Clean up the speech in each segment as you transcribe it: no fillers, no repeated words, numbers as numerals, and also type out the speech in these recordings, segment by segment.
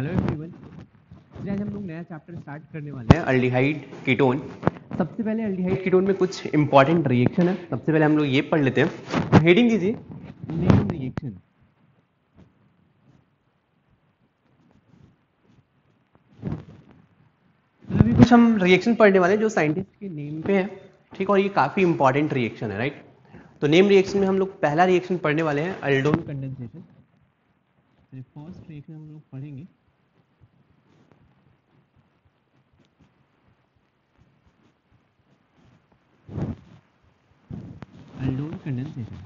Hello everyone, आज हम लोग नया चैप्टर स्टार्ट करने वाले हैं अल्डिहाइड कीटोन। सबसे पहले अल्डिहाइड कीटोन में कुछ इंपॉर्टेंट रिएक्शन है। सबसे पहले हम लोग ये पढ़ लेते हैं। हेडिंग दीजिए नेम रिएक्शन। तो अभी कुछ हम रिएक्शन पढ़ने वाले हैं जो साइंटिस्ट के नेम पे है, ठीक। और ये काफी इंपॉर्टेंट रिएक्शन है, राइट। तो नेम रिएक्शन में हम लोग पहला रिएक्शन पढ़ने वाले हैं अल्डोन कंडेंसेशन। फर्स्ट रिएक्शन हम लोग पढ़ेंगे अल्डोन कंडेंसेशन।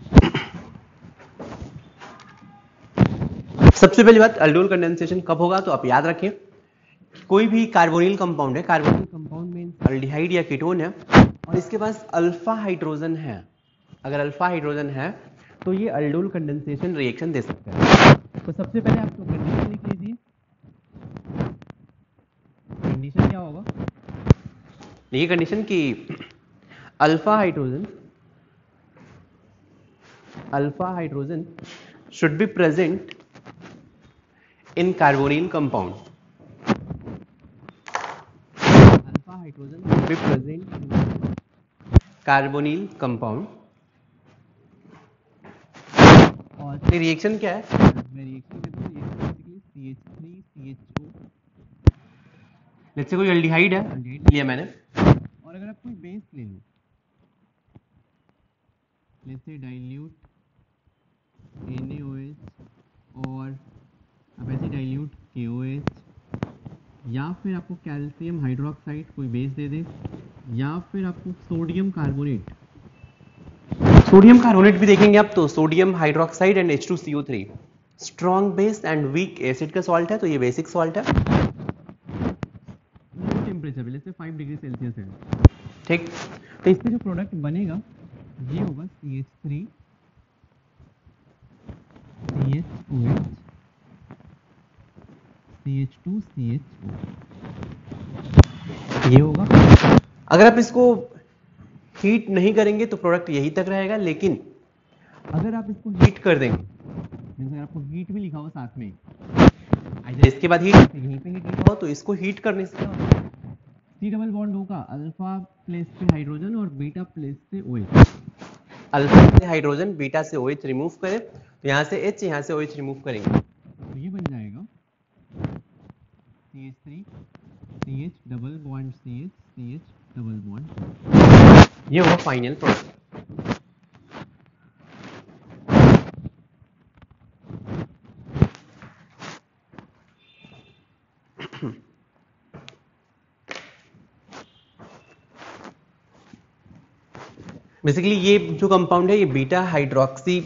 सबसे पहली बात, अल्डोन कंडेंसेशन कब होगा तो आप याद रखें, कोई भी कार्बोनिल कंपाउंड है, कार्बोनिल कंपाउंड में अल्डिहाइड या कीटोन है और इसके पास अल्फा हाइड्रोजन है। अगर अल्फा हाइड्रोजन है तो ये अल्डोन कंडेंसेशन रिएक्शन दे सकते हैं। तो सबसे पहले आप तो कंडीशन लिख लीजिए। कंडीशन क्या होगा? ये कंडीशन कि alpha hydrogen should be present in carbonyl compound. Alpha hydrogen should be present in carbonyl compound. और ये रिएक्शन क्या है? मैं रिएक्शन कहता हूँ ये बेसिकली CH3CHO। लेट्स से कोई अल्डिहाइड है, अल्डिहाइड लिया मैंने, और अगर आप कोई बेस ले लो, लेट्स से डाइल्यूट NaOH और अब ऐसे डाइल्यूट KOH, या फिर आपको कैल्शियम हाइड्रोक्साइड कोई बेस दे दे, या फिर आपको सोडियम कार्बोनेट भी देखेंगे आप तो sodium hydroxide and H2CO3 strong base and weak acid का सॉल्ट है, तो ये बेसिक सॉल्ट है। टेम्परेचर जैसे 5 डिग्री सेल्सियस है, ठीक। तो इससे जो प्रोडक्ट बनेगा ये होगा CH3 CHOH CH2 CHO, ये होगा। अगर आप इसको हीट नहीं करेंगे तो प्रोडक्ट यही तक रहेगा, लेकिन अगर आप इसको हीट कर देंगे, अगर आपको हीट भी लिखा हो साथ में, इसके बाद हीट यहीं पे हीट लिखा हो, तो इसको हीट करने से C डबल बॉन्ड होगा अल्फा प्लेस पे हाइड्रोजन और बीटा प्लेस पे OH। अल्फा से हाइड्रोजन, बीटा से OH रिमूव करें तो यहाँ से H, यहाँ से OH रिमूव करेंगे तो ये बन जाएगा CH3 CH double bond CH double bond, ये होगा फाइनल प्रोडक्ट। बेसिकली ये जो कंपाउंड है ये बीटा हाइड्रोक्सी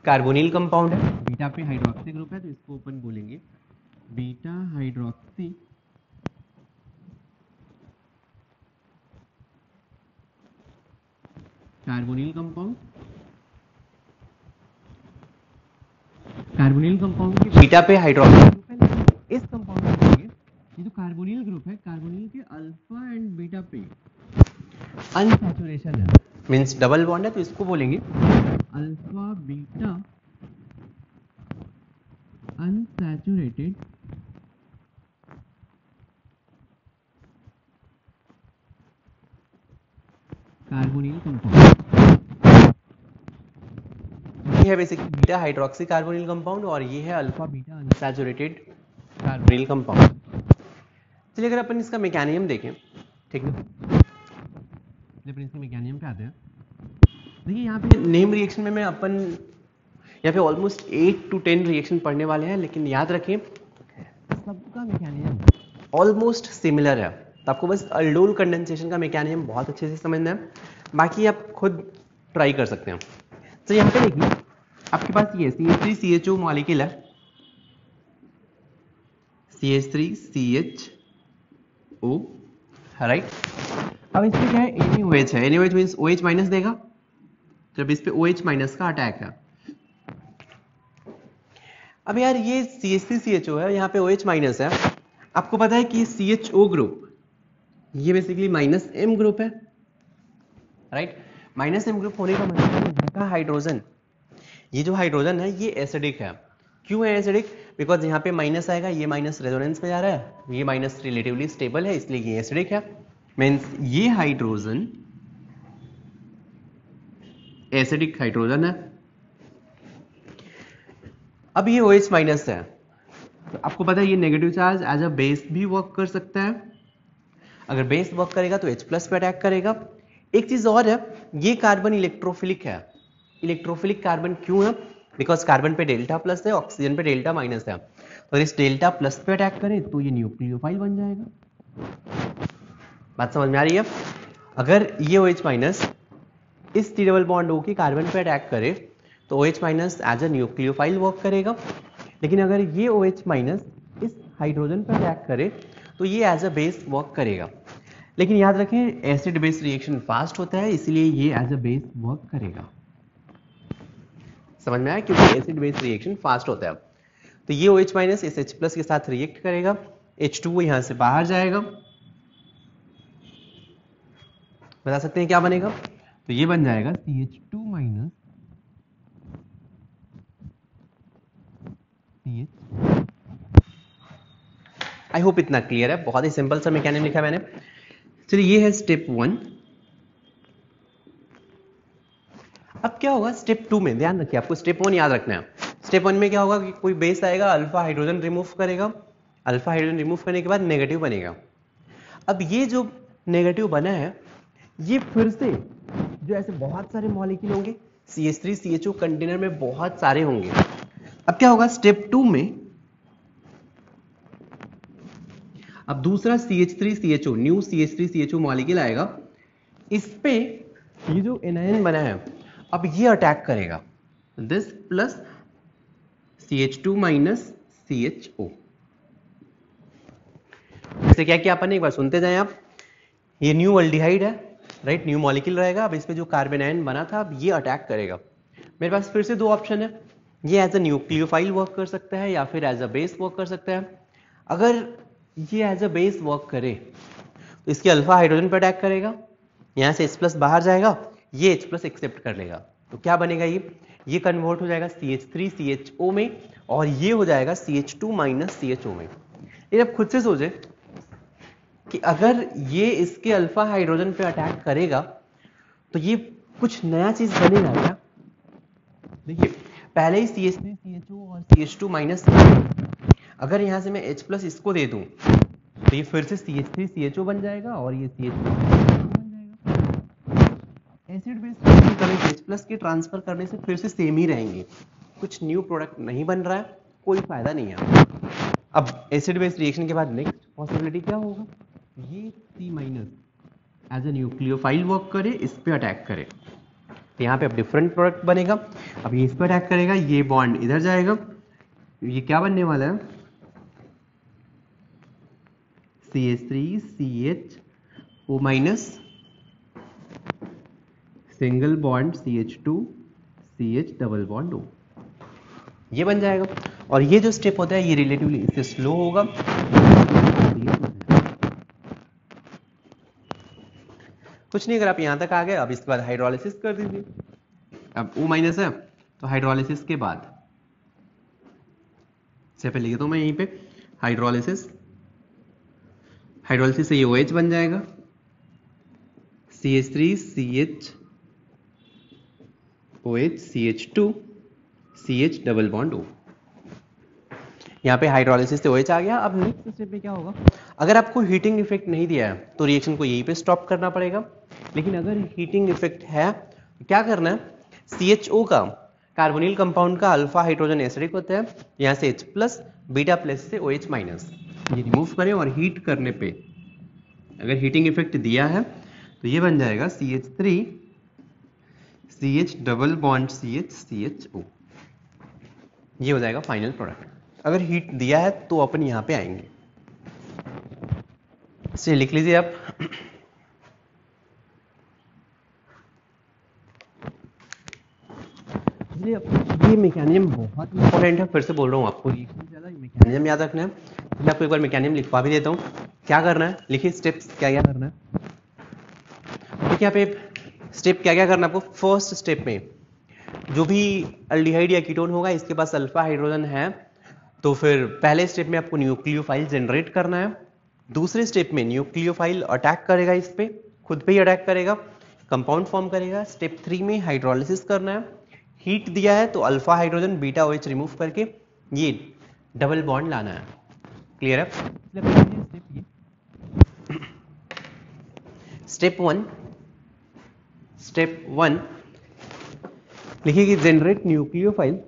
कार्बोनिल कंपाउंड है। बीटा पे हाइड्रोक्सी ग्रुप है तो इसको अपन बोलेंगे beta hydroxy carbonyl compound. Carbonyl compound के बीटा पे हाइड्रोक्सी ग्रुप है, लेकिन इस कंपाउंड में देखिए ये जो कार्बोनिल ग्रुप है, कार्बोनिल के अल्फा एंड बीटा पे अनसैचुरेशन है, मींस डबल बॉन्ड है, तो इसको बोलेंगे alpha beta unsaturated carbonyl compound. ये है basically beta hydroxy carbonyl compound और ये है alpha beta unsaturated carbonyl compound. चलिए अगर अपन इसका मैकेनिज्म देखें, ठीक है, अपन इसके मैकेनिज्म पे आते हैं। देखिए यहाँ पे नेम रिएक्शन में मैं अपन यहाँ पे ऑलमोस्ट 8 to 10 रिएक्शन पढ़ने वाले हैं, लेकिन याद रखें सबका मैकेनिज्म ऑलमोस्ट सिमिलर है। तो आपको बस अल्डोल कंडेंसेशन का मैकेनिज्म बहुत अच्छे से समझना है, बाकी आप खुद ट्राई कर सकते हैं। तो यहाँ पे देखिए आपके पास ये CH3CHO मॉलिक्यूल है, CH3CHO, राइट। अब इसमें क्या है, NaOH है, NaOH मींस OH माइनस देगा, जब इस पे OH माइनस का अटैक है। अब यार ये CH3CHO है, यहाँ पे OH माइनस है। आपको पता है कि CHO ग्रुप ये बेसिकली माइनस M ग्रुप है, राइट। माइनस M ग्रुप होने का मतलब है हाइड्रोजन, ये जो हाइड्रोजन है ये एसिडिक है। क्यों है एसिडिक? बिकॉज यहाँ पे माइनस आएगा, ये माइनस रेजोनेंस में जा रहा है, ये माइनस रिलेटिवली स्टेबल है, इसलिए ये एसिडिक है। मीन्स ये हाइड्रोजन एसिडिक हाइड्रोजन है। अब ये OH माइनस है, तो आपको पता है ये negative charge as a base भी वर्क कर सकता है। अगर बेस वर्क करेगा तो H प्लस पे अटैक करेगा। एक चीज और है, ये कार्बन इलेक्ट्रोफिलिक है। इलेक्ट्रोफिलिक कार्बन क्यों है? बिकॉज कार्बन पे डेल्टा प्लस है, ऑक्सीजन पे डेल्टा माइनस है। तो इस डेल्टा प्लस पे अटैक करे तो ये न्यूक्लियोफाइल बन जाएगा। बात समझ में आ रही है? अगर ये OH माइनस इस T डबल बॉन्ड O के कार्बन पे अटैक करे तो OH minus as a nucleophile work करेगा। लेकिन अगर ये OH माइनस इस हाइड्रोजन पे अटैक करे तो ये एज अ बेस वर्क करेगा। लेकिन याद रखें एसिड बेस रिएक्शन फास्ट होता है, इसलिए ये एज अ बेस वर्क करेगा। समझ में आया? क्योंकि एसिड बेस रिएक्शन फास्ट होता है। तो ये OH माइनस इस H प्लस के साथ रिएक्ट करेगा, H2 यहां से बाहर जाएगा। बता सकते हैं क्या बनेगा? तो ये बन जाएगा CH2 minus CH। I hope इतना क्लियर है, बहुत ही सिंपल सा मैकेनिज्म लिखा है मैंने। चलिए ये है स्टेप 1। अब क्या होगा स्टेप 2 में? ध्यान रखिए, आपको स्टेप 1 याद रखना है। स्टेप 1 में क्या होगा कि कोई बेस आएगा, अल्फा हाइड्रोजन रिमूव करेगा। अल्फा हाइड्रोजन रिमूव करने के बाद नेगेटिव बनेगा। अब ये जो नेगेटिव बना है, ये फिर से जो ऐसे बहुत सारे मॉलिक्यूल होंगे, CH3 CHO कंटेनर में बहुत सारे होंगे। अब क्या होगा स्टेप 2 में? अब दूसरा CH3 CHO new CH3 CHO molecule आएगा, इस पे ये जो एनायन बना है अब ये अटैक करेगा, this plus CH2 minus CHO। इससे क्या किया अपन ने, एक बार सुनते जाएं आप। ये न्यू अल्डिहाइड है, राइट, न्यू मॉलिक्यूल रहेगा। अब इस पे जो कार्बन आयन बना था अब ये अटैक करेगा। मेरे पास फिर से दो ऑप्शन है, ये एज अ न्यूक्लियोफाइल वर्क कर सकता है या फिर एज अ बेस वर्क कर सकता है। अगर ये एज अ बेस वर्क करे तो इसके अल्फा हाइड्रोजन पर अटैक करेगा, यहां से H प्लस बाहर जाएगा, ये H प्लस एक्सेप्ट कर लेगा। तो क्या बनेगा? ये कन्वर्ट हो जाएगा CH3 CHO में, और ये हो जाएगा CH2 माइनस CHO में। ये अब खुद से सोचे कि अगर ये इसके अल्फा हाइड्रोजन पे अटैक करेगा तो ये कुछ नया चीज बनेगा क्या? देखिए पहले ही CH3 CHO और CH2 माइनस, अगर यहां से मैं H प्लस इसको दे दूं तो ये फिर से CH3 CHO बन जाएगा और ये CH2 बन जाएगा। एसिड बेस रिएक्शन करने से H प्लस के ट्रांसफर करने से फिर से सेम ही रहेंगे, कुछ न्यू प्रोडक्ट नहीं बन रहा है, कोई फायदा नहीं है। अब एसिड बेस रिएक्शन के बाद नेक्स्ट पॉसिबिलिटी क्या होगा? ये C minus as a nucleophile work करे, इस पे अटैक करे, तो यहाँ पे अब डिफरेंट प्रोडक्ट बनेगा। अब ये इस पे अटैक करेगा, ये बॉन्ड इधर जाएगा, ये क्या बनने वाला है? CH3 CHO minus single bond CH2 CH double bond O, ये बन जाएगा। और ये जो स्टेप होता है ये रिलेटिवली इससे स्लो होगा। कुछ नहीं, अगर आप यहां तक आ गए अब इसके बाद हाइड्रोलिसिस कर दीजिए। अब O माइनस है तो हाइड्रोलिसिस के बाद से पहले लिखता हूं मैं यहीं पे हाइड्रोलिसिस। हाइड्रोलिसिस से ये OH बन जाएगा, CH3 CH OH CH2 CH double bond O। यहाँ पे हाइड्रोलिसिस से OH आ गया। अब नेक्स्ट स्टेप में क्या होगा? अगर आपको हीटिंग इफेक्ट नहीं दिया है तो रिएक्शन को यहीं पे स्टॉप करना पड़ेगा। लेकिन अगर हीटिंग इफेक्ट है तो क्या करना है? CHO का कार्बोनिल कंपाउंड का अल्फा हाइड्रोजन एसिडिक होता है, यहाँ से H प्लस बीटा प्लस से OH माइनस, ये रिमूव करें और हीट करने पे अगर हीटिंग इफेक्ट दिया है तो ये बन जाएगा CH3 CH double bond CH CHO, ये हो जाएगा फाइनल प्रोडक्ट। अगर हीट दिया है तो अपन यहां पे आएंगे, इसे लिख लीजिए आप। ये मैकेनिज्म बहुत इंपॉर्टेंट है, फिर से बोल रहा हूँ आपको, मैकेनिज्म याद रखना है। मैं आपको एक बार मैकेनिज्म लिखवा भी देता हूँ। क्या करना है लिखिए, स्टेप्स क्या क्या करना है। देखिए यहाँ पे स्टेप क्या क्या करना है आपको। फर्स्ट स्टेप में जो भी अल्डिहाइड या कीटोन होगा इसके पास अल्फा हाइड्रोजन है तो फिर पहले स्टेप में आपको न्यूक्लियोफाइल जनरेट करना है, दूसरे स्टेप में न्यूक्लियोफाइल अटैक करेगा, इस पे खुद पे ही अटैक करेगा, कंपाउंड फॉर्म करेगा। स्टेप 3 में हाइड्रोलिसिस करना है, हीट दिया है तो alpha hydrogen beta OH remove करके ये डबल बॉन्ड लाना है। क्लियर है? स्टेप 1 लिखिए कि generate nucleophile.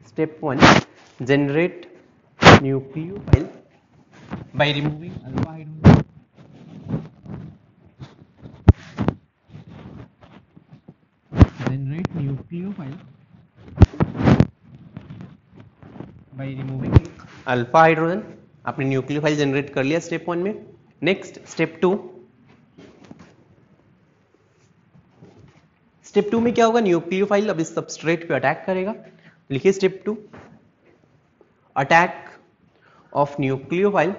Step 1 generate nucleophile by removing alpha hydrogen generate nucleophile by removing alpha hydrogen। आपने न्यूक्लियोफाइल जनरेट कर लिया स्टेप 1 में। नेक्स्ट स्टेप 2 में क्या होगा, न्यूक्लियोफाइल अब इस सबस्ट्रेट पे अटैक करेगा। लिखिए step 2 attack of nucleophile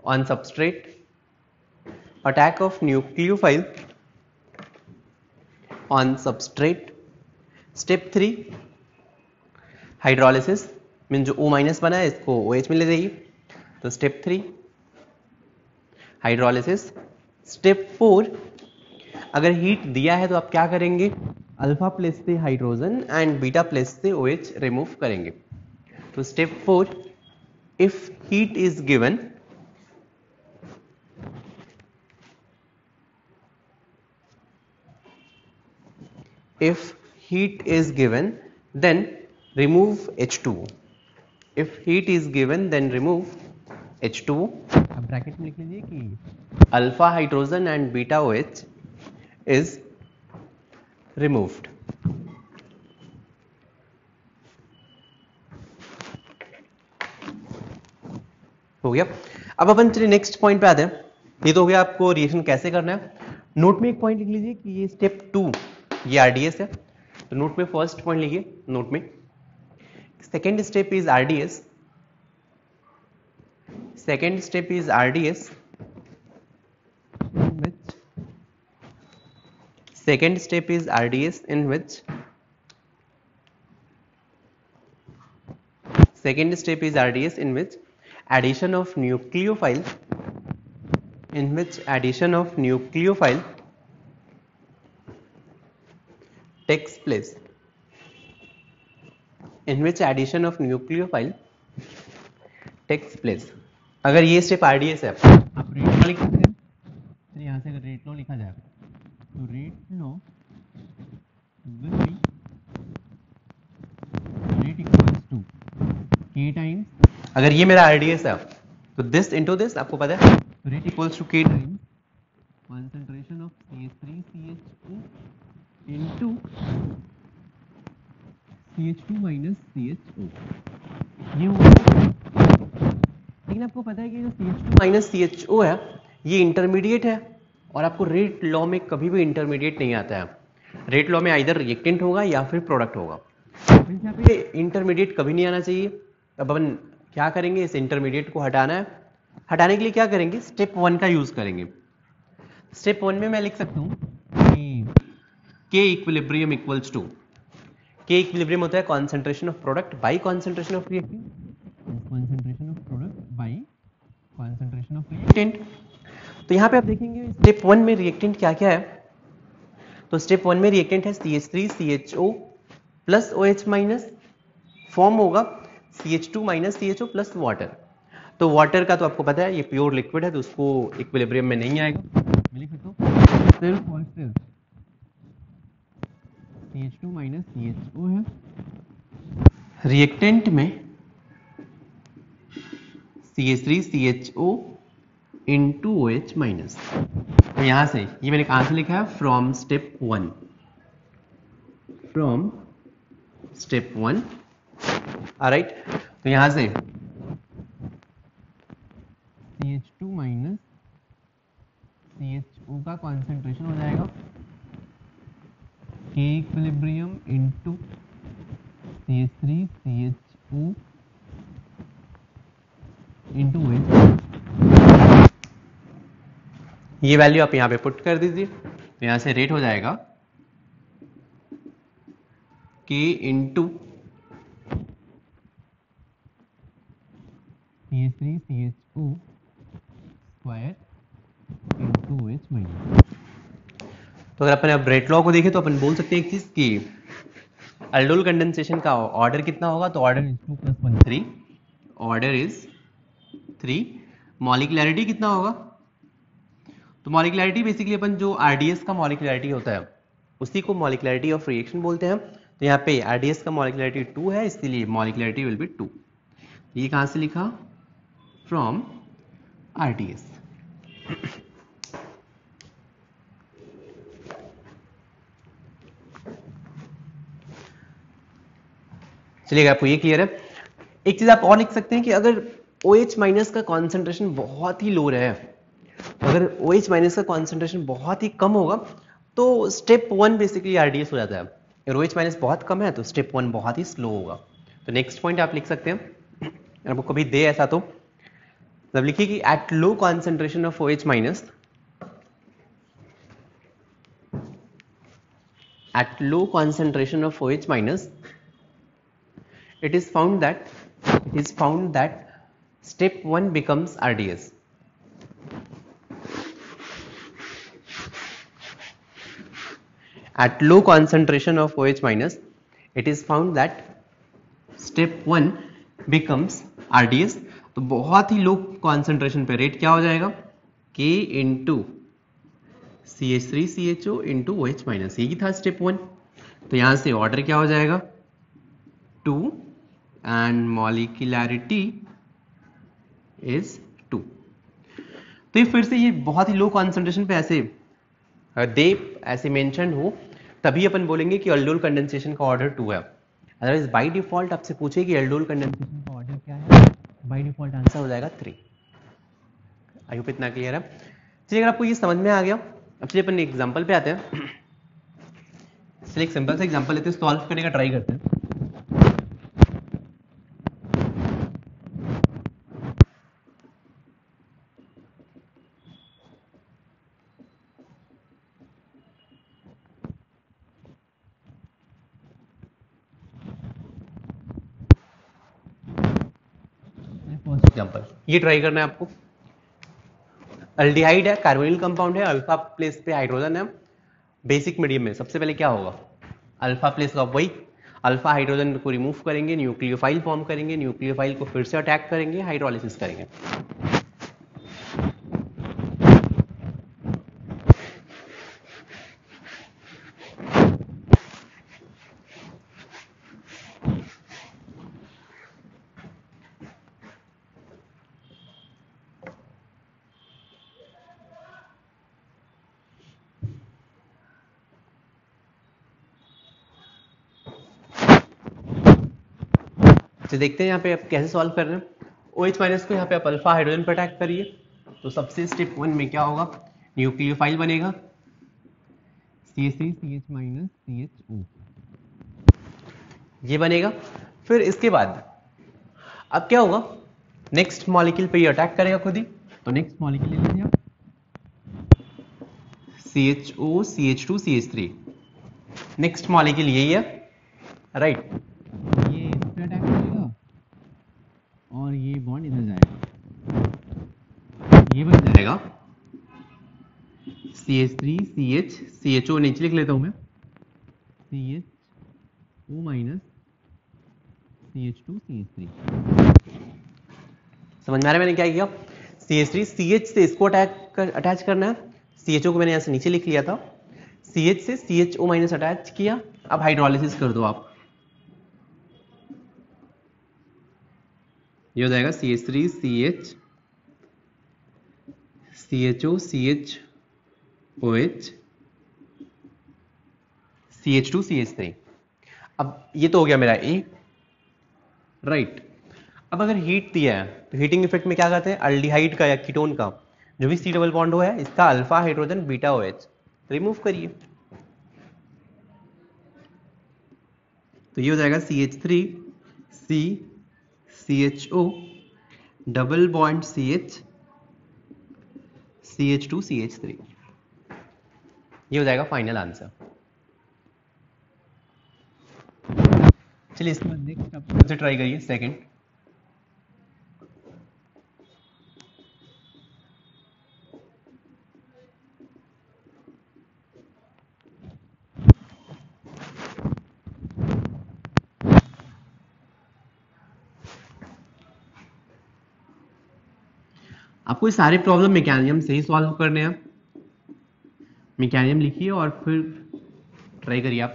on substrate, attack of nucleophile on substrate। Step 3 hydrolysis, mean जो O- बना है इसको OH में ले जाइए, तो स्टेप 3 हाइड्रोलिसिस। स्टेप 4 अगर हीट दिया है तो आप क्या करेंगे, अल्फा प्लेस से हाइड्रोजन एंड बीटा प्लेस से OH रिमूव करेंगे। तो step 4 if heat is given, then remove H2O। if heat is given then remove H2O। अब ब्रैकेट में लिख लीजिए कि alpha hydrogen and beta OH is removed। हो गया। अब अपन चलिए नेक्स्ट पॉइंट पे आते हैं। ये तो हो गया आपको रिएक्शन कैसे करना है। नोट में एक पॉइंट लिख लीजिए कि ये स्टेप 2 ये RDS है, तो नोट में फर्स्ट पॉइंट लिखिए, नोट में second step is RDS, second step is RDS second step is RDS in which addition of nucleophile takes place, अगर ये स्टेप RDS है आप रेट लॉ लिख सकते हैं, तो यहाँ से अगर रेट लॉ लिखा जाएगा तो rate law will be rate equals to K times, अगर ये मेरा RDS है तो this into this आपको पता है, तो rate equals to K times concentration of CH3CHO into CH2 minus CHO। ये होगा, लेकिन आपको पता है कि जो CH2 minus CHO है ये इंटरमीडिएट है, और आपको रेट लॉ में कभी भी इंटरमीडिएट नहीं आता है। रेट लॉ में आइदर रिएक्टेंट होगा या फिर प्रोडक्ट होगा, यहाँ पे इंटरमीडिएट कभी नहीं आना चाहिए। अब अपन क्या करेंगे, इस इंटरमीडिएट को हटाना है। हटाने के लिए क्या करेंगे, स्टेप 1 का यूज करेंगे। स्टेप 1 में मैं लिख सकता हूँ कि K equilibrium equals to, K equilibrium होता है concentration of product by concentration of reactant, concentration of product by concentration of reactant. तो यहाँ पे आप देखेंगे स्टेप 1 में रिएक्टेंट क्या क्या है, तो स्टेप 1 में रिएक्टेंट है CH3CHO plus OH minus, form होगा CH2 minus CHO plus water. तो वाटर का तो आपको पता है ये प्योर लिक्विड है तो उसको इक्विलिब्रियम में नहीं आएगा, मैं लिख सकता हूँ सिर्फ और सिर्फ CH2 माइनस CHO है। रिएक्टेंट में CH3CHO इंटू OH माइनस। तो यहां से ये मैंने कहां से लिखा है, फ्रॉम स्टेप 1, ऑलराइट। तो यहां से CH2 माइनस CHO का कॉन्सेंट्रेशन हो जाएगा K equilibrium into CH3CHO into OH। ये वैल्यू आप यहाँ पे पुट कर दीजिए, तो यहाँ से रेट हो जाएगा K into CH3CHO square into OH minus. तो अगर अपन अब रेट लॉ को देखें तो अपन बोल सकते हैं एक चीज कि अल्डोल कंडेंसेशन का ऑर्डर कितना होगा, तो ऑर्डर इज 2 + 1 3, ऑर्डर इज 3। मॉलिक्युलैरिटी कितना होगा, तो मॉलिक्युलैरिटी बेसिकली अपन जो आरडीएस का मॉलिक्युलैरिटी होता है उसी को मॉलिक्युलैरिटी ऑफ रिएक्शन बोलते हैं। तो यहाँ पे आरडीएस का मॉलिक्युलैरिटी 2 है, इसलिए मॉलिक्युलैरिटी विल बी 2। ये कहां से लिखा, फ्रॉम आरडीएस। चलिएगा, आपको ये क्लियर है। एक चीज आप और लिख सकते हैं कि अगर OH माइनस का कॉन्सेंट्रेशन बहुत ही लो रहे, अगर OH माइनस का कॉन्सेंट्रेशन बहुत ही कम होगा तो स्टेप 1 बेसिकली आरडीएस हो जाता है। अगर OH माइनस बहुत कम है तो स्टेप 1 बहुत ही स्लो होगा। तो नेक्स्ट पॉइंट आप लिख सकते हैं, आपको कभी दे ऐसा तो जब लिखिए कि at low concentration of OH minus, at low concentration of OH minus, it is found that step 1 becomes RDS. At low concentration of OH minus, it is found that step 1 becomes RDS. तो बहुत ही low concentration पे rate क्या हो जाएगा, K into CH3CHO into OH minus, यही था step 1। तो यहां से ऑर्डर क्या हो जाएगा 2 एंड मॉलिक्युलैरिटी इज 2। तो ये फिर से ये बहुत ही लो कॉन्सेंट्रेशन पे ऐसे मेंशन हो तभी अपन बोलेंगे कि अल्डोल कंडेंसेशन का ऑर्डर 2 है। अदरवाइज बाय डिफॉल्ट आपसे पूछे कि अल्डोल कंडेंसेशन का ऑर्डर क्या है, बाय डिफॉल्ट आंसर हो जाएगा 3। आई होप इतना क्लियर है। चलिए, अगर आपको ये समझ में आ गया, अब चलिए अपन एग्जांपल पे आते हैं। चलिए एक सिंपल सा एग्जांपल लेते हैं, सॉल्व करने का ट्राई करते हैं। फर्स्ट एग्जांपल ये ट्राई करना है आपको। अल्डिहाइड है, कार्बोनिल कंपाउंड है, अल्फा प्लेस पे हाइड्रोजन है। बेसिक मीडियम में सबसे पहले क्या होगा, अल्फा प्लेस का वही अल्फा हाइड्रोजन को रिमूव करेंगे, न्यूक्लियोफाइल फॉर्म करेंगे, न्यूक्लियोफाइल को फिर से अटैक करेंगे, हाइड्रोलिसिस करेंगे। तो देखते हैं यहाँ पे आप कैसे सॉल्व कर रहे हैं। OH माइनस को यहाँ पे आप अल्फा हाइड्रोजन पर अटैक करिए, तो सबसे स्टेप 1 में क्या होगा, न्यूक्लियोफाइल बनेगा CH3CH माइनस CHO, ये बनेगा। फिर इसके बाद अब क्या होगा, नेक्स्ट मॉलिक्यूल पे ये अटैक करेगा खुद ही, तो नेक्स्ट मॉलिक्यूल ले लीजिए आप CHO CH2 CH3, next molecule यही है, राइट। ये इस पे अटैक करेगा और ये बॉन्ड इधर जाएगा, ये बन जाएगा CH3 CH CHO, नीचे लिख लेता हूं मैं CHO माइनस CH2 CH3। समझ में आ रहा है मैंने क्या किया, CH3 CH से इसको अटैच करना है, CHO को मैंने यहां से नीचे लिख लिया था, CH से CHO माइनस अटैच किया। अब हाइड्रोलिसिस कर दो आप, ये हो जाएगा CH3 CH CHO CH OH CH2 CH3। अब ये तो हो गया मेरा A, राइट। अब अगर हीट दिया है तो हीटिंग इफेक्ट में क्या करते हैं, अल्डिहाइड का या कीटोन का जो भी C डबल बॉन्ड हो है, इसका alpha hydrogen beta OH remove करिए, तो ये हो जाएगा CH3 C CHO double bond CH CH2 CH3, ये हो जाएगा फाइनल आंसर। चलिए इसके बाद नेक्स्ट आप खुद से ट्राई करिए सेकंड। आपको ये सारे प्रॉब्लम मैकेनिज्म से ही सॉल्व करने हैं। मैकेनिज्म लिखिए और फिर ट्राई करिए आप।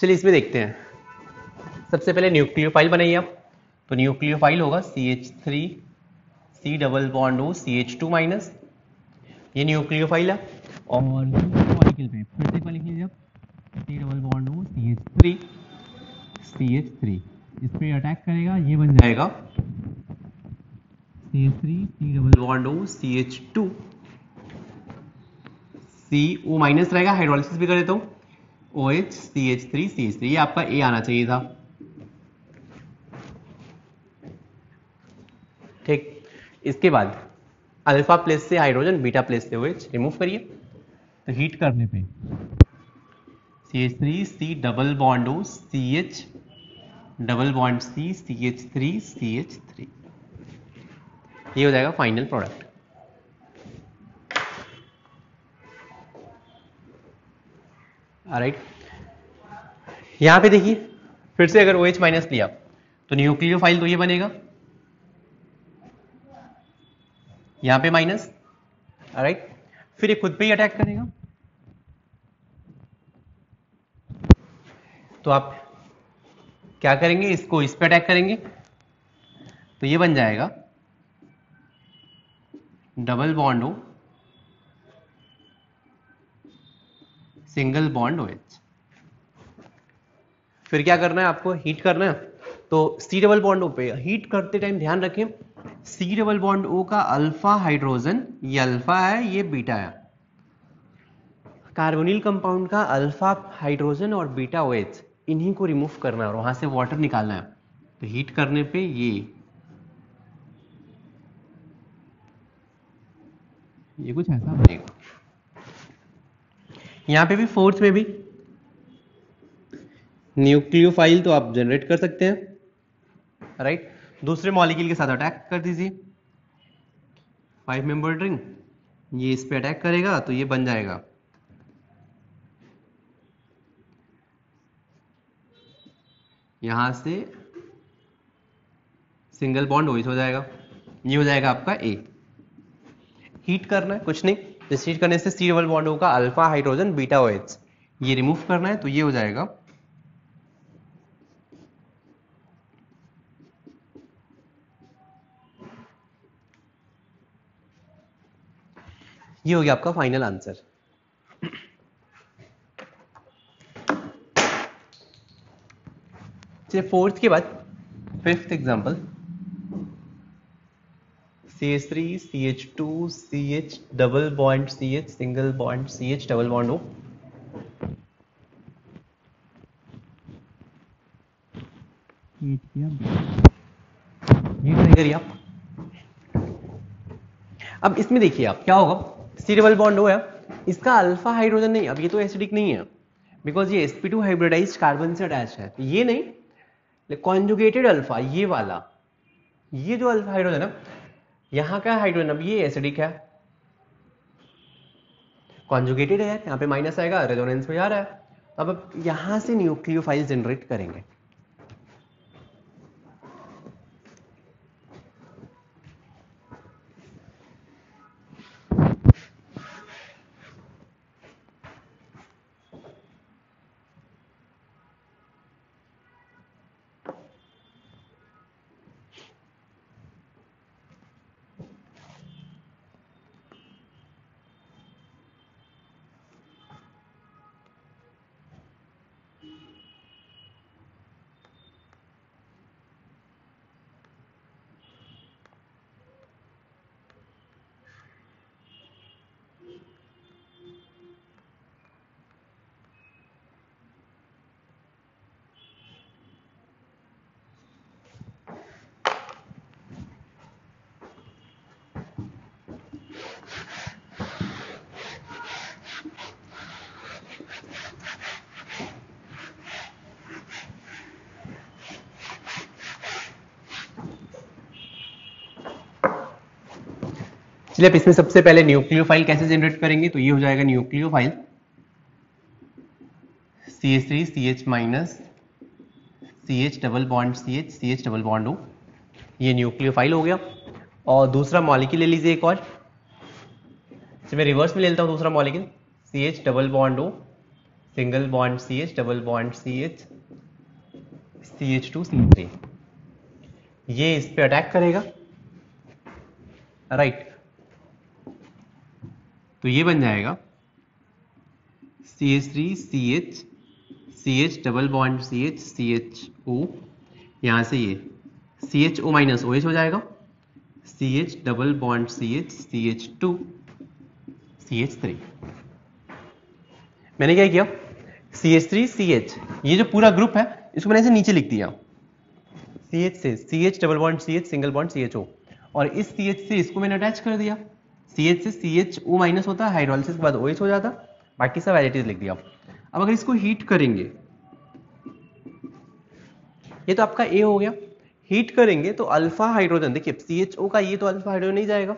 चलिए इसमें देखते हैं। सबसे पहले न्यूक्लियोफाइल बनाइए आप। तो न्यूक्लियोफाइल होगा CH3 C double bond O CH2 minus, ये न्यूक्लियोफाइल है। और मॉलिक्यूल पे फिर से एक बार लिख लीजिए आप, C double bond O CH3 इस पे अटैक करेगा, ये बन जाएगा CH3 C double bond O CH2 CO minus रहेगा, हाइड्रोलिसिस भी कर देता हूँ OH CH3 ये आपका A आना चाहिए था। ठीक, इसके बाद अल्फा प्लेस से हाइड्रोजन, बीटा प्लेस से OH रिमूव करिए। तो हीट करने पे CH3 C double bond O CH double bond C CH3 ये हो जाएगा फाइनल प्रोडक्ट। राइट, यहां पे देखिए फिर से अगर OH माइनस लिया तो न्यूक्लियोफाइल तो ये बनेगा, यहां पे माइनस। राइट, फिर ये खुद पे ही अटैक करेगा। तो आप क्या करेंगे, इसको इस पे अटैक करेंगे तो ये बन जाएगा double bond O single bond OH। फिर क्या करना है आपको, हीट करना है। तो C डबल बॉन्ड O पे हीट करते टाइम ध्यान रखें C डबल बॉन्ड O का अल्फा हाइड्रोजन, ये अल्फा है ये बीटा है। कार्बोनिल कंपाउंड का अल्फा हाइड्रोजन और बीटा OH इन्हीं को रिमूव करना है और वहां से वाटर निकालना है। तो हीट करने पे ये कुछ ऐसा बनेगा। यहां पे भी फोर्थ में भी न्यूक्लियोफाइल तो आप जनरेट कर सकते हैं। राइट, दूसरे मॉलिक्यूल के साथ अटैक कर दीजिए। 5 मेंबर्ड रिंग, ये इस पे अटैक करेगा तो ये बन जाएगा यहां से सिंगल बॉन्ड OH हो जाएगा, ये हो जाएगा आपका A। हीट करना है, कुछ नहीं, इस हीट करने से C डबल बॉन्ड O का अल्फा हाइड्रोजन बीटा OH ये रिमूव करना है तो ये हो जाएगा ये हो गया आपका फाइनल आंसर। चलिए फोर्थ के बाद fifth example, CH3 CH2 CH double bond CH single bond CH double bond O। ये ट्राई करिए आप। अब इसमें देखिए आप क्या होगा, C डबल बॉन्ड O है, इसका अल्फा हाइड्रोजन नहीं, अब ये तो एसिडिक नहीं है, बिकॉज ये sp2 हाइब्रिडाइज्ड कार्बन से अटैच है, तो ये नहीं, कॉन्जुगेटेड अल्फा, ये वाला, ये जो अल्फा हाइड्रोजन है यहाँ का हाइड्रोजन, अब ये एसिडिक है, कॉन्जुगेटेड है यार, यहाँ पे माइनस आएगा, रेजोनेंस में जा रहा है, अब यहां से न्यूक्लियोफाइल जनरेट करेंगे। चलिए अब इसमें सबसे पहले न्यूक्लियोफाइल कैसे जनरेट करेंगे, तो ये हो जाएगा nucleophile CH3 CH- CH double bond CH double bond O, ये न्यूक्लियोफाइल हो गया। और दूसरा मॉलिक्यूल ले लीजिए एक और, तो मैं रिवर्स में ले लेता हूँ दूसरा molecule, CH double bond O, single bond CH double bond CH, CH2 CH3, ये इस पे अटैक करेगा, राइट। तो ये बन जाएगा CH3 CH double bond CHO, यहां से ये CHO माइनस OH हो जाएगा, CH double bond CH2 CH3। मैंने क्या किया, CH3 ये जो पूरा ग्रुप है इसको मैंने ऐसे नीचे लिख दिया, CH से CH double bond CH single bond CHO, और इस CH से इसको मैंने अटैच कर दिया, CH से CHO माइनस होता है, हाइड्रोलिसिस के बाद OH हो जाता, बाकी सब एज इट इज लिख दिया। अब अगर इसको हीट करेंगे, ये तो आपका A हो गया, हीट करेंगे तो अल्फा हाइड्रोजन, देखिए CHO का ये तो अल्फा हाइड्रोजन नहीं जाएगा,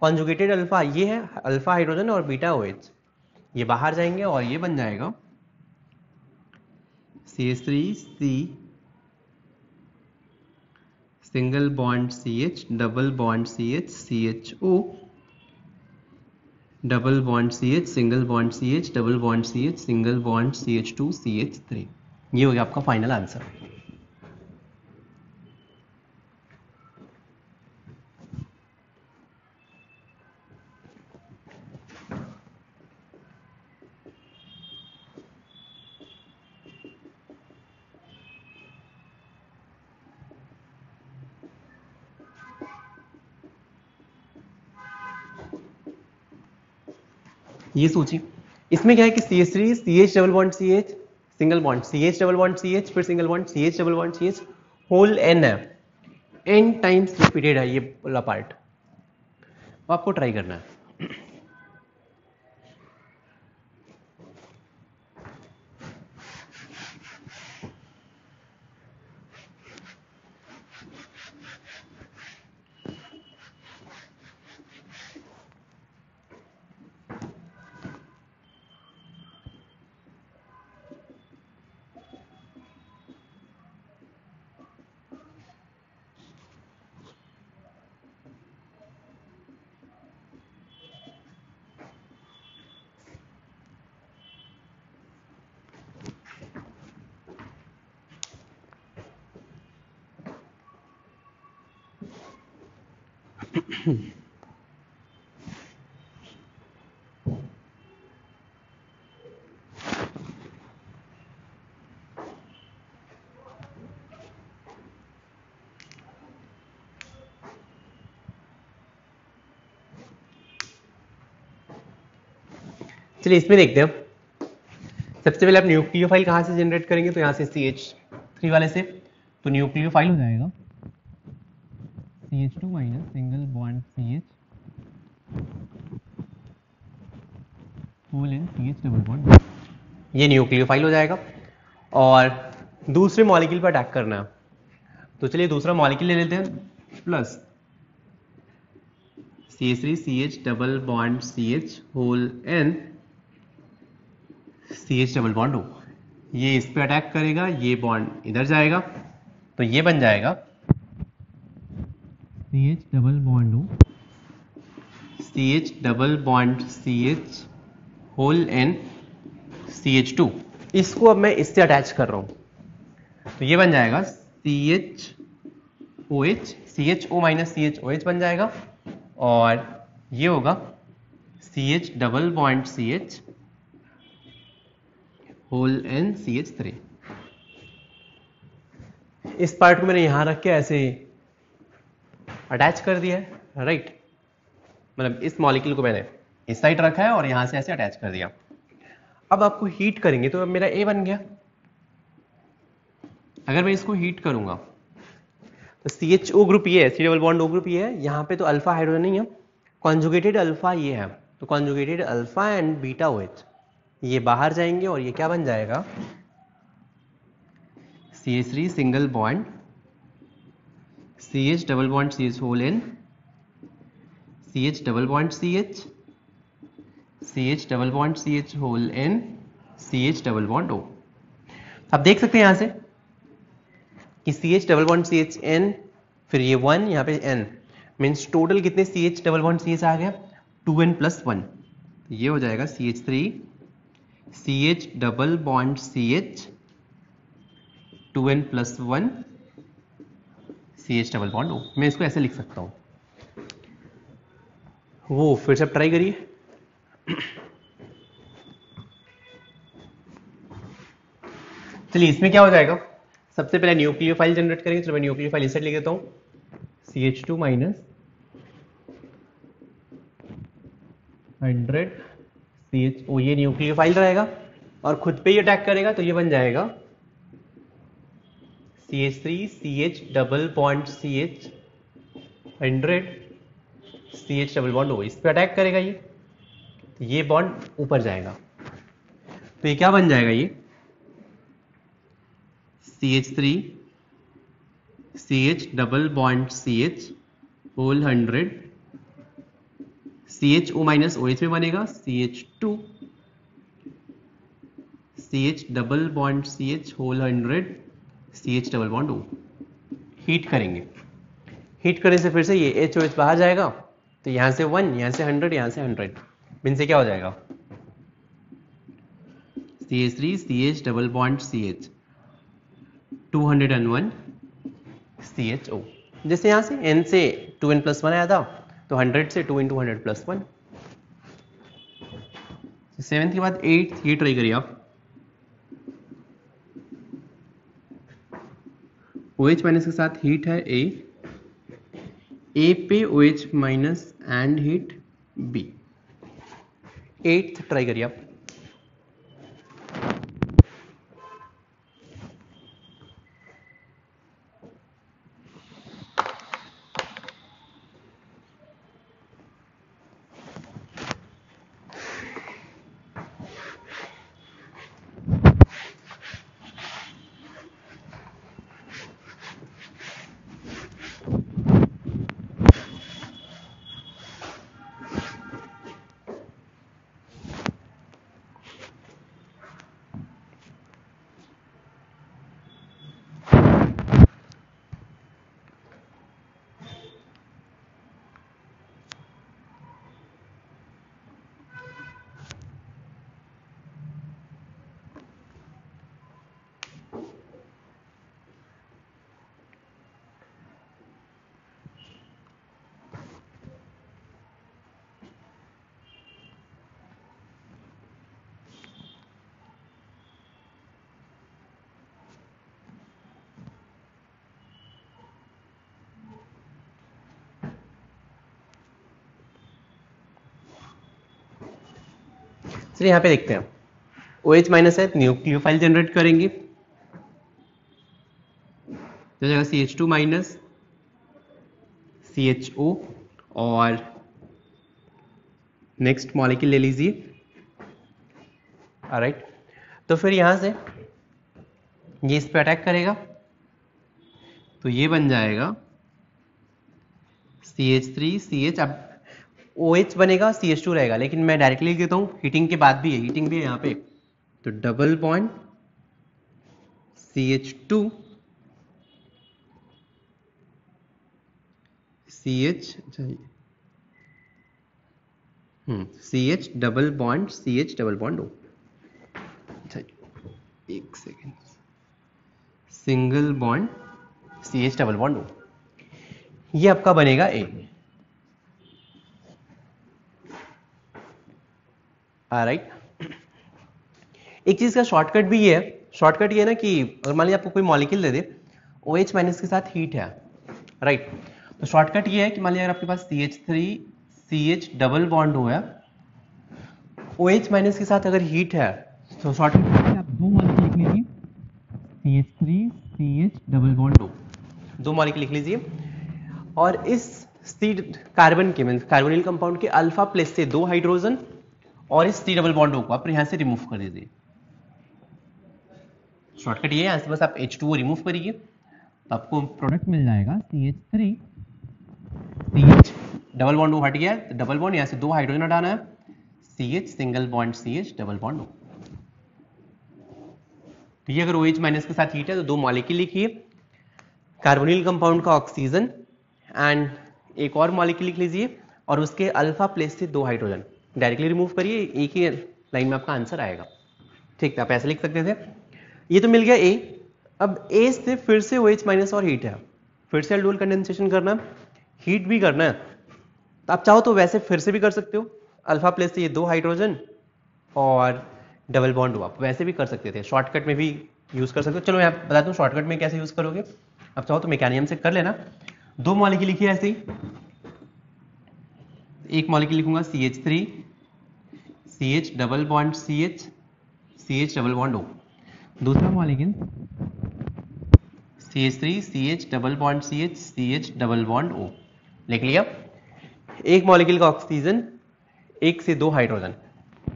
कॉन्जुगेटेड अल्फा ये है अल्फा हाइड्रोजन और बीटा OH, ये बाहर जाएंगे और ये बन जाएगा CH3C single bond CH double bond CH CHO double bond CH single bond CH double bond CH single bond CH2 CH3। ये हो गया आपका फाइनल आंसर। ये सोचिए, इसमें क्या है कि CH3 CH double bond CH single bond CH double bond CH फिर single bond CH double bond CH, whole N है, N टाइम्स रिपीटेड है ये वाला पार्ट, आपको ट्राई करना है। चलिए इसमें देखते हैं, सबसे पहले आप न्यूक्लियोफाइल कहाँ से जनरेट करेंगे, तो यहाँ से CH3 वाले से, तो न्यूक्लियोफाइल हो जाएगा CH2 minus single bond CH whole in CH double bond, ये न्यूक्लियोफाइल हो जाएगा। और दूसरे मॉलिक्यूल पर अटैक करना है, तो चलिए दूसरा मॉलिक्यूल ले लेते हैं, plus CH3CH double bond CH whole N CH double bond O। ये इस पे अटैक करेगा, ये बॉन्ड इधर जाएगा, तो ये बन जाएगा CH double bond O CH double bond CH whole N CH2। इसको अब मैं इससे अटैच कर रहा हूं, तो ये बन जाएगा CHOH CHO माइनस CHOH बन जाएगा, और ये होगा CH double bond CH whole N CH3। इस पार्ट को मैंने यहां रख के ऐसे अटैच कर दिया है, राइट। मतलब इस मॉलिक्यूल को मैंने इस साइड रखा है और यहां से ऐसे अटैच कर दिया। अब आपको हीट करेंगे तो अब मेरा A बन गया। अगर मैं इसको हीट करूंगा तो CHO ग्रुप ये है, C double bond O group ये है, यहाँ पे तो अल्फा हाइड्रोजन नहीं है, कॉन्जुगेटेड अल्फा ये है, तो conjugated alpha and beta OH ये बाहर जाएंगे और ये क्या बन जाएगा CH3 single bond CH double bond CH whole N CH double bond CH CH double bond CH whole N CH double bond O। आप देख सकते हैं यहां से कि CH double bond CH N, फिर ये 1 यहाँ पे N, मीन्स टोटल कितने CH डबल बॉन्ड CH आ गया 2N प्लस 1। तो ये हो जाएगा CH3 CH double bond CH 2N plus 1 CH double bond O। मैं इसको ऐसे लिख सकता हूं। वो फिर से आप ट्राई करिए। चलिए इसमें क्या हो जाएगा, सबसे पहले न्यूक्लियोफाइल जनरेट करेंगे, तो मैं न्यूक्लियोफाइल इस साइड लिख देता हूं CH2 माइनस 100 CHO, ये न्यूक्लियोफाइल रहेगा और खुद पे ही अटैक करेगा, तो ये बन जाएगा CH3 CH double bond CH 100 CH double bond O, इस पे अटैक करेगा ये, तो ये बॉन्ड ऊपर जाएगा, तो ये क्या बन जाएगा, ये CH3 CH double bond CH whole 100 CHO minus OH में बनेगा CH2 CH double bond CH whole 100 CH double bond O। Heat करेंगे, हीट करने से फिर से ये HOH बाहर जाएगा, तो यहां से 1, यहां से 100, यहां से 100, बिन से क्या हो जाएगा CH3 CH double bond CH 201 CHO। जैसे यहां से N से 2N प्लस 1 आया था, तो 100 से 2 इंटू 100 प्लस 1। 7th के बाद 8th, ये ट्राई करिए आप। OH माइनस के साथ हीट है A पे OH minus and heat B। 8th try करिए आप। चलिए यहाँ पे देखते हैं, OH माइनस है, न्यूक्लियोफाइल जनरेट करेंगे, तो जाएगा CH2 माइनस CHO, और नेक्स्ट मॉलिक्यूल ले लीजिए, ऑलराइट। तो फिर यहां से ये इस पे अटैक करेगा, तो ये बन जाएगा CH3CH। अब OH बनेगा, CH2 रहेगा, लेकिन मैं डायरेक्टली लिख देता हूँ, हीटिंग के बाद भी है, हीटिंग भी है यहाँ पे, तो double bond CH2 CH, CH double bond CH double bond O। अच्छा एक second, single bond CH double bond O, ये आपका बनेगा A। राइट, एक चीज का शॉर्टकट भी ये है, शॉर्टकट ये है ना कि अगर मान लीजिए आपको कोई मॉलिक्यूल दे दे OH माइनस के साथ हीट है, राइट, तो शॉर्टकट ये है कि मान लीजिए अगर आपके पास CH3CH डबल बॉन्ड हो है, OH माइनस के साथ अगर हीट है, तो शॉर्टकट आप दो मॉलिक्यूल लिख लीजिए, CH3CH डबल बॉन्ड O, दो मॉलिक्यूल लिख लीजिए, और इस C कार्बन के मींस कार्बोनिल कंपाउंड के अल्फा प्लेस से दो हाइड्रोजन और इस C डबल बॉन्ड O को आप यहां से रिमूव कर दीजिए। शॉर्टकट ये है, यहां से बस आप H2O रिमूव करिए, तो आपको प्रोडक्ट मिल जाएगा CH3 CH double bond O हट गया, तो डबल बॉन्ड यहां से दो हाइड्रोजन हटाना है, CH single bond CH double bond O। तो ये अगर OH माइनस के साथ हीट है तो दो मॉलिक्यूल लिखिए, कार्बोनिल कंपाउंड का ऑक्सीजन एंड एक और मॉलिक्यूल लिख लीजिए, और उसके अल्फा प्लेस से दो हाइड्रोजन डायरेक्टली रिमूव करिए, एक ही लाइन में आपका आंसर आएगा। ठीक है, आप ऐसे लिख सकते थे। ये तो मिल गया A। अब A से फिर से OH माइनस और हीट है, फिर से एल्डोल कंडेंसेशन करना, हीट भी करना है, तो आप चाहो तो वैसे फिर से भी कर सकते हो, अल्फा प्लेस से ये दो हाइड्रोजन और डबल बॉन्ड हुआ, वैसे भी कर सकते थे, शॉर्टकट में भी यूज कर सकते हो। चलो मैं बता दूं शॉर्टकट में कैसे यूज करोगे, आप चाहो तो मैकेनिज्म से कर लेना। दो मॉलिक्यूल लिखिए ऐसे ही, एक मॉलिक्यूल लिखूंगा CH3 CH double bond CH CH double bond O, दूसरा molecule CH3 CH double bond CH CH double bond O, लिख लिया। एक मॉलिक्यूल का ऑक्सीजन, एक से दो हाइड्रोजन,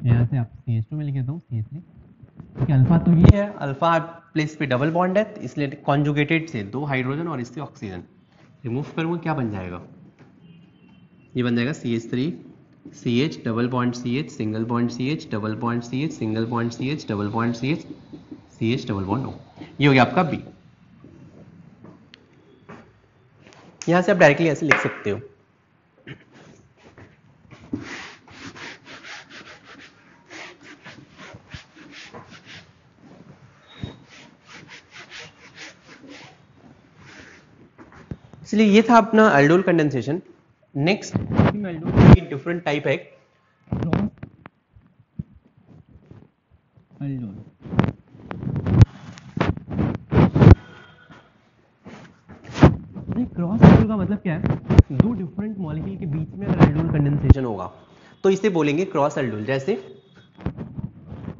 यहां से आप CH2 में लिख देता हूं CH3, क्योंकि अल्फा तो ये है, अल्फा प्लेस पे डबल बॉन्ड है, इसलिए कॉन्जुगेटेड से दो हाइड्रोजन और इससे ऑक्सीजन रिमूव करूंगा, क्या बन जाएगा, ये बन जाएगा CH3 CH double bond CH single bond CH double bond CH single bond CH double bond CH CH double bond O। ये हो गया आपका B। यहां से आप डायरेक्टली ऐसे लिख सकते हो। इसलिए ये था अपना एल्डोल कंडेंसेशन। नेक्स्ट एल्डोल की डिफरेंट टाइप है, एल्डोल। क्रॉस एल्डोल का मतलब क्या है, दो डिफरेंट मॉलिक्यूल के बीच में अगर एल्डोल कंडेंसेशन होगा तो इसे बोलेंगे क्रॉस एल्डोल। जैसे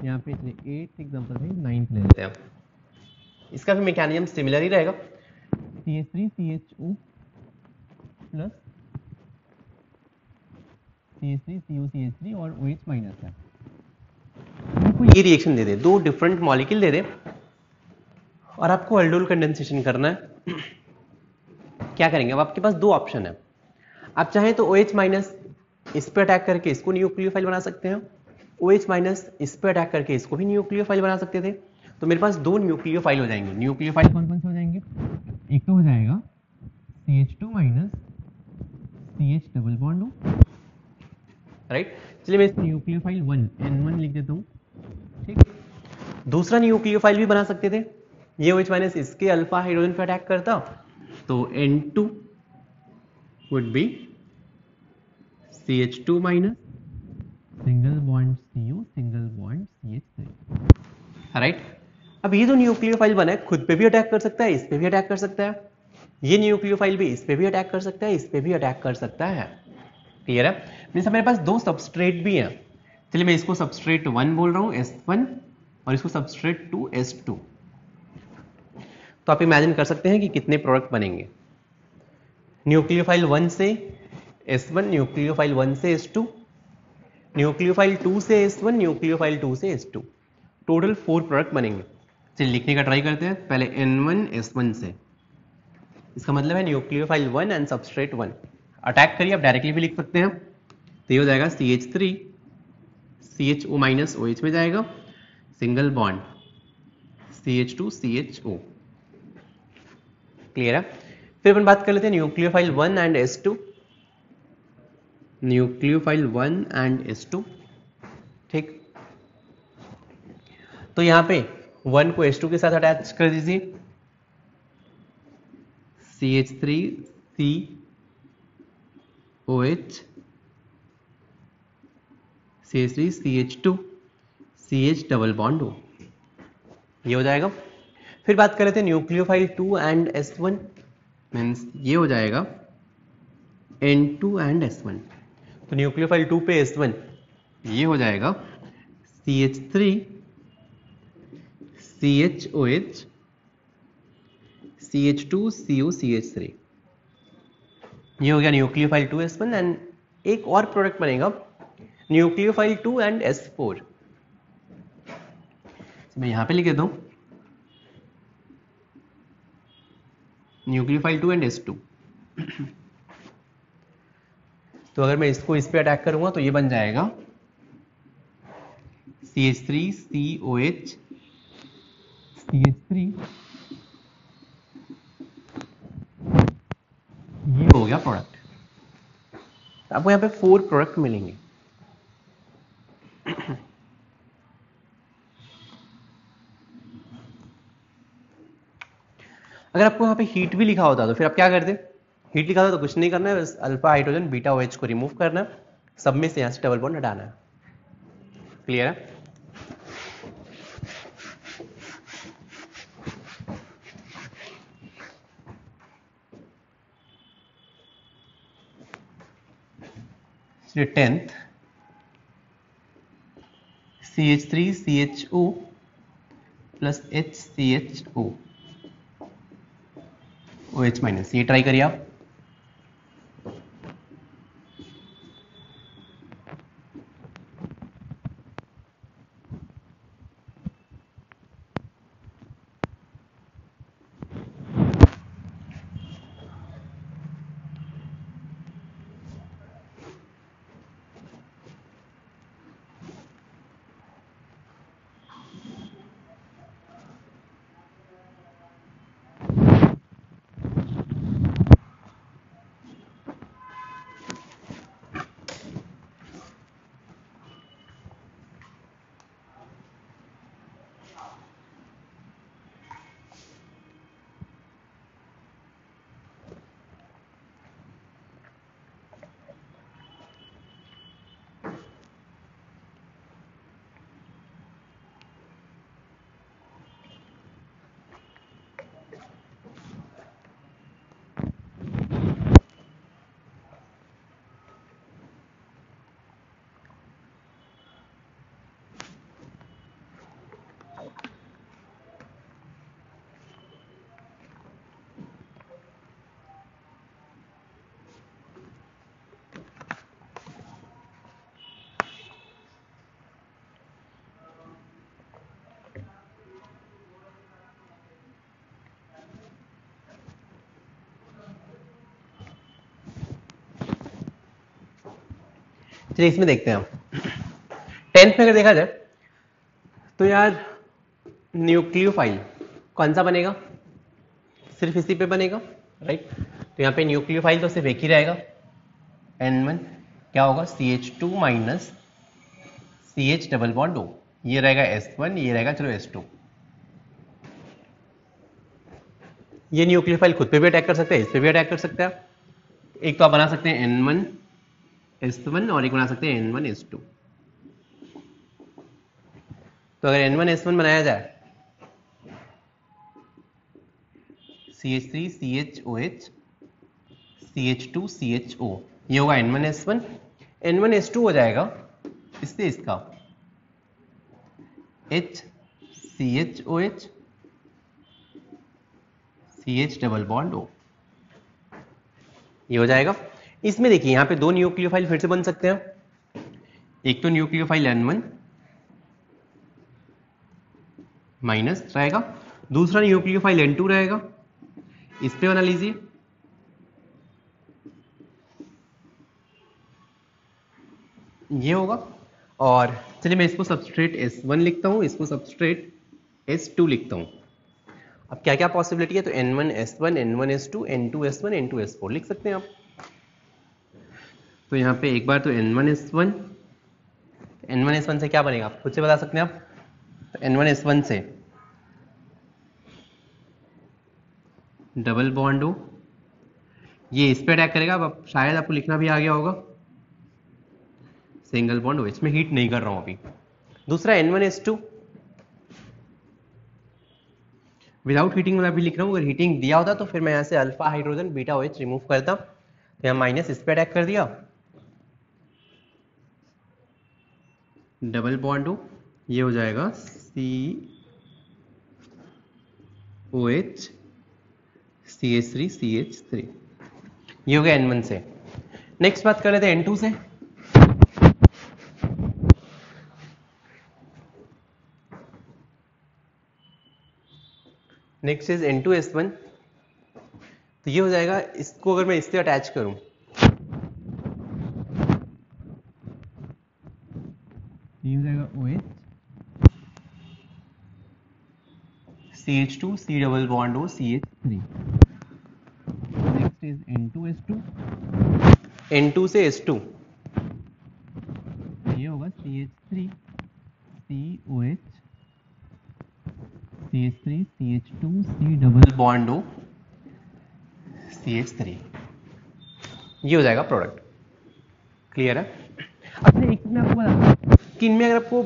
यहाँ पे 8th एग्जांपल है, 9th ले लेते हैं, इसका भी मैकेनिज्म सिमिलर ही रहेगा, CH3CHO प्लस CH3COCH3 और OH माइनस है। आपको ये रिएक्शन दे दे, दो डिफरेंट मॉलिक्यूल दे दे और आपको एल्डोल कंडेंसेशन करना है, क्या करेंगे, अब आपके पास दो ऑप्शन है, आप चाहें तो OH माइनस इस पे अटैक करके इसको न्यूक्लियोफाइल बना सकते हैं, OH माइनस इस पे अटैक करके इसको भी न्यूक्लियोफाइल बना सकते थे, तो मेरे पास दो न्यूक्लियोफाइल हो जाएंगे। न्यूक्लियोफाइल कौन कौन से हो जाएंगे, एक तो हो जाएगा CH2 minus CH double bond O, right. चलिए मैं इसको न्यूक्लियोफाइल 1 N1 लिख देता हूँ, ठीक। दूसरा न्यूक्लियोफाइल भी बना सकते थे, ये OH माइनस इसके अल्फा हाइड्रोजन पे अटैक करता, तो N2 would be CH2 minus single bond CO single bond CH3, right. अब ये जो न्यूक्लियोफाइल बना है खुद पे भी अटैक कर सकता है, इस पे भी अटैक कर सकता है, ये न्यूक्लियोफाइल भी इस पे भी अटैक कर सकता है, इस पे भी अटैक कर सकता है, क्लियर है। मींस मेरे पास दो सबस्ट्रेट भी हैं, चलिए मैं इसको सबस्ट्रेट 1 बोल रहा हूँ S1 और इसको सबस्ट्रेट 2 S2, तो आप इमेजिन कर सकते हैं कि कितने प्रोडक्ट बनेंगे, न्यूक्लियोफाइल 1 से S1, न्यूक्लियोफाइल 1 से S2, न्यूक्लियोफाइल 2 से S1, न्यूक्लियोफाइल 2 से S2, टोटल 4 प्रोडक्ट बनेंगे। चलिए लिखने का ट्राई करते हैं। पहले N1S1 से, इसका मतलब है न्यूक्लियोफाइल 1 एंड सबस्ट्रेट 1। अटैक करिए, आप डायरेक्टली भी लिख सकते हैं। तो ये हो जाएगा CH3 CHO माइनस OH में जाएगा, single bond CH2 CHO। Clear है? फिर अपन बात कर लेते हैं nucleophile 1 and S2। Nucleophile 1 and S2, ठीक। तो यहां पे 1 को S2 के साथ अटैच कर दीजिए, CH3 COH CH3 CH2 CH double bond O, ये हो जाएगा। फिर बात कर लेते हैं न्यूक्लियोफाइल 2 एंड S1, मीन्स ये हो जाएगा N2 एंड S1। तो न्यूक्लियोफाइल 2 पे S1, ये हो जाएगा CH3 CHOH CH2 CO CH3। ये हो गया न्यूक्लियोफाइल 2 S1। एंड एक और प्रोडक्ट बनेगा न्यूक्लियोफाइल 2 एंड S4। मैं यहां पे लिख देता हूं न्यूक्लियोफाइल 2 एंड S2। तो अगर मैं इसको इस पे अटैक करूंगा तो ये बन जाएगा CH3 COH CH3, ये हो गया प्रोडक्ट। आपको यहाँ पे 4 प्रोडक्ट मिलेंगे। अगर आपको यहाँ पे हीट भी लिखा होता तो फिर आप क्या करते? हीट लिखा होता तो कुछ नहीं करना है, बस अल्फा हाइड्रोजन बीटा OH को रिमूव करना है, सब में से यहाँ से डबल बॉन्ड हटाना है। क्लियर है? चलिए 10th CH3 CHO plus HCHO OH minus, ये ट्राई करिए आप। चलिए इसमें देखते हैं हम। 10th में अगर देखा जाए तो यार न्यूक्लियोफाइल कौन सा बनेगा? सिर्फ इसी पे बनेगा, राइट। तो यहाँ पे न्यूक्लियोफाइल तो सिर्फ एक ही रहेगा, N1 क्या होगा CH2 minus CH double bond O, ये रहेगा S1, ये रहेगा चलो S2। ये न्यूक्लियोफाइल खुद पे भी अटैक कर सकते हैं, इस पे भी अटैक कर सकते हैं। एक तो आप बना सकते हैं N1 S1 और एक बना सकते हैं N1 S2। तो अगर N1 S1 बनाया जाए CH3 CHOH CH2 CHO, ये होगा N1 S1। N1 S2 हो जाएगा इससे इसका HCHOH CH double bond O, ये हो जाएगा। इसमें देखिए यहाँ पे 2 न्यूक्लियोफाइल फिर से बन सकते हैं। एक तो न्यूक्लियोफाइल N1, माइनस रहेगा। दूसरा न्यूक्लियोफाइल N2 रहेगा, इस पे बना लीजिए। ये होगा। और चलिए मैं इसको सबस्ट्रेट S1 लिखता हूं, इसको सबस्ट्रेट S2 लिखता हूं। अब क्या क्या पॉसिबिलिटी है, तो N1 S1, N1 S2, N2 S1, N2 S4 लिख सकते हैं आप। तो यहाँ पे एक बार तो N1 S1, N1 S1 से क्या बनेगा आप खुद से बता सकते हैं आप। तो N1 S1 से डबल बॉन्ड हो, ये इस पे अटैक करेगा। अब शायद आपको लिखना भी आ गया होगा, सिंगल बॉन्ड हो, इसमें हीट नहीं कर रहा हूं अभी। दूसरा N1 S2 विदाउट हीटिंग मैं अभी लिख रहा हूँ। अगर हीटिंग दिया होता तो फिर मैं यहाँ से alpha hydrogen beta OH remove करता। तो यहाँ माइनस इस पे अटैक कर दिया, डबल बॉन्ड हो, ये हो जाएगा COH CH3 CH3। ये हो गया N1 से। नेक्स्ट बात कर लेते हैं N2 से। Next is N2 S1। तो ये हो जाएगा, इसको अगर मैं इससे अटैच करूं, ये हो जाएगा OH CH2 C double bond हो CH3। Next is N2 S2, N2 से S2, ये होगा CH3 COH CH3 CH2 C double bond हो CH3। ये हो जाएगा प्रोडक्ट। क्लियर है। अब एक चीज मैं आपको बता कि इनमें अगर आपको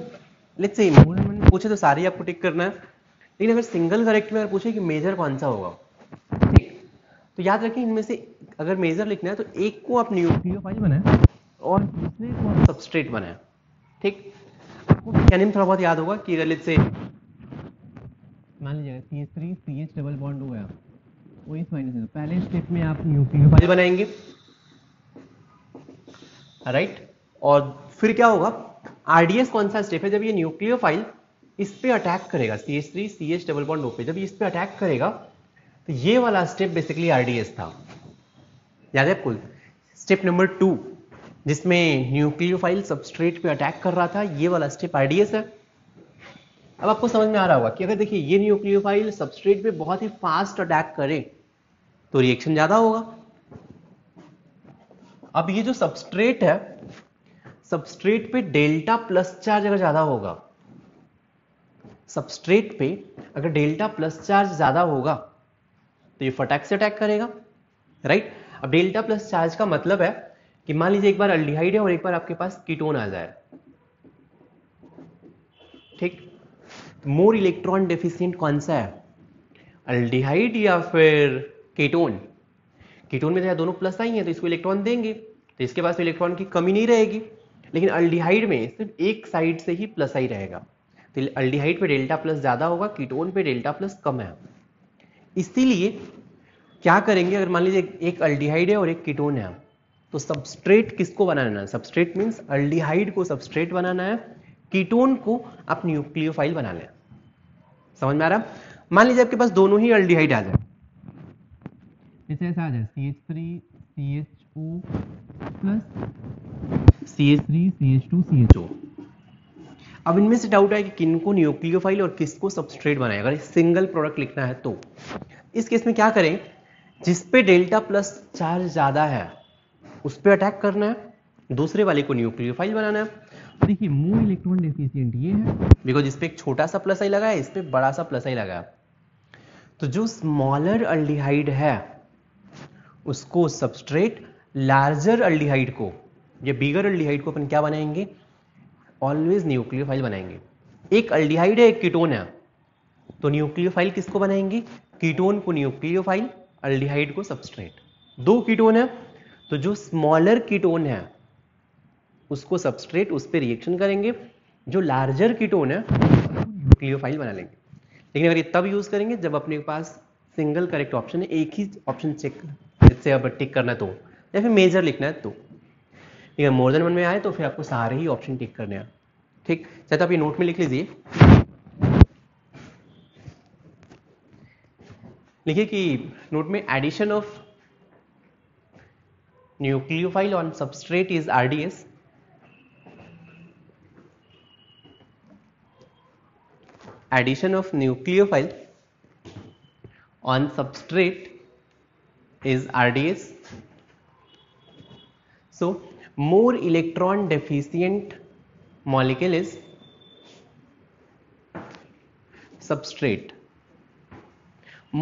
let's say more than one पूछे तो सारी आपको टिक करना है, लेकिन अगर सिंगल करेक्ट में अगर पूछे कि मेजर कौन सा होगा, ठीक, तो याद रखें इनमें से अगर मेजर लिखना है तो एक को आप न्यूक्लियोफाइल बनाए और दूसरे को आप सबस्ट्रेट बनाए। ठीक, आपको मैकेनिज्म थोड़ा बहुत याद होगा कि अगर लेट्स से मान लीजिएगा CH3 CH डबल बॉन्ड हो गया, वो इस माइनस है, तो पहले स्टेप में आप न्यूक्लियोफाइल बनाएंगे, राइट। और फिर क्या होगा, आरडीएस कौन सा स्टेप है, जब ये न्यूक्लियोफाइल इस पे अटैक करेगा CH3 CH double bond O पे, जब ये इस पे अटैक करेगा तो ये वाला स्टेप बेसिकली आरडीएस था। याद है आपको स्टेप नंबर 2 जिसमें न्यूक्लियोफाइल सबस्ट्रेट पे अटैक कर रहा था, ये वाला स्टेप आरडीएस है। अब आपको समझ में आ रहा होगा कि अगर देखिए ये न्यूक्लियोफाइल सबस्ट्रेट पे बहुत ही फास्ट अटैक करे तो रिएक्शन ज्यादा होगा। अब ये जो सबस्ट्रेट है, सबस्ट्रेट पे डेल्टा प्लस चार्ज अगर ज्यादा होगा, सबस्ट्रेट पे अगर डेल्टा प्लस चार्ज ज्यादा होगा तो ये फटाक से अटैक करेगा, राइट। अब डेल्टा प्लस चार्ज का मतलब है कि मान लीजिए एक बार अल्डिहाइड है और एक बार आपके पास कीटोन आ जाए, ठीक, मोर इलेक्ट्रॉन डेफिशिएंट कौन सा है, अल्डिहाइड या फिर कीटोन। कीटोन में तो दोनों प्लस आई है तो इसको इलेक्ट्रॉन देंगे तो इसके पास इलेक्ट्रॉन की कमी नहीं रहेगी, लेकिन अल्डिहाइड में सिर्फ एक साइड से ही प्लस आई रहेगा, तो अल्डिहाइड पे डेल्टा प्लस ज्यादा होगा, कीटोन पे डेल्टा प्लस कम है। इसीलिए क्या करेंगे, अगर मान लीजिए एक अल्डिहाइड है और एक कीटोन है, तो सबस्ट्रेट किसको बनाना है, सबस्ट्रेट मींस अल्डिहाइड को सबस्ट्रेट बनाना है, कीटोन को आप न्यूक्लियोफाइल बना लें। समझ में आ रहा। मान लीजिए आपके पास दोनों ही अल्डिहाइड आ जाए, जैसे ऐसा आ जाए CH3 CHO plus CH3 CH2 CHO। अब इनमें से डाउट है कि किनको न्यूक्लियोफाइल और किसको सबस्ट्रेट बनाए, अगर सिंगल प्रोडक्ट लिखना है तो इस केस में क्या करें, जिस पे डेल्टा प्लस चार्ज ज्यादा है उस पे अटैक करना है, दूसरे वाले को न्यूक्लियोफाइल बनाना है। देखिए मोर इलेक्ट्रॉन डेफिशिएंट ये है बिकॉज इस पे एक छोटा सा प्लस आई लगा है, इस पे बड़ा सा प्लस आई लगा है, तो जो स्मॉलर अल्डिहाइड है उसको सबस्ट्रेट, लार्जर अल्डिहाइड को या बिगर अल्डिहाइड को अपन क्या बनाएंगे, ऑलवेज न्यूक्लियोफाइल बनाएंगे। एक अल्डिहाइड है एक कीटोन है, तो न्यूक्लियोफाइल किसको बनाएंगे, कीटोन को न्यूक्लियोफाइल, अल्डिहाइड को सबस्ट्रेट। दो कीटोन है तो जो स्मॉलर कीटोन है उसको सबस्ट्रेट, उस पर रिएक्शन करेंगे, जो लार्जर कीटोन है न्यूक्लियोफाइल बना लेंगे। लेकिन अगर ये तब यूज करेंगे जब अपने पास सिंगल करेक्ट ऑप्शन है, एक ही ऑप्शन चेक से अब टिक करना है तो, या फिर मेजर लिखना है तो। अगर मोर देन वन में आए तो फिर आपको सारे ही ऑप्शन टिक करने हैं, ठीक। चाहे तो आप ये नोट में लिख लीजिए, लिखिए कि नोट में addition of nucleophile on substrate is RDS. Addition of nucleophile on substrate is RDS. So more electron deficient molecule is substrate.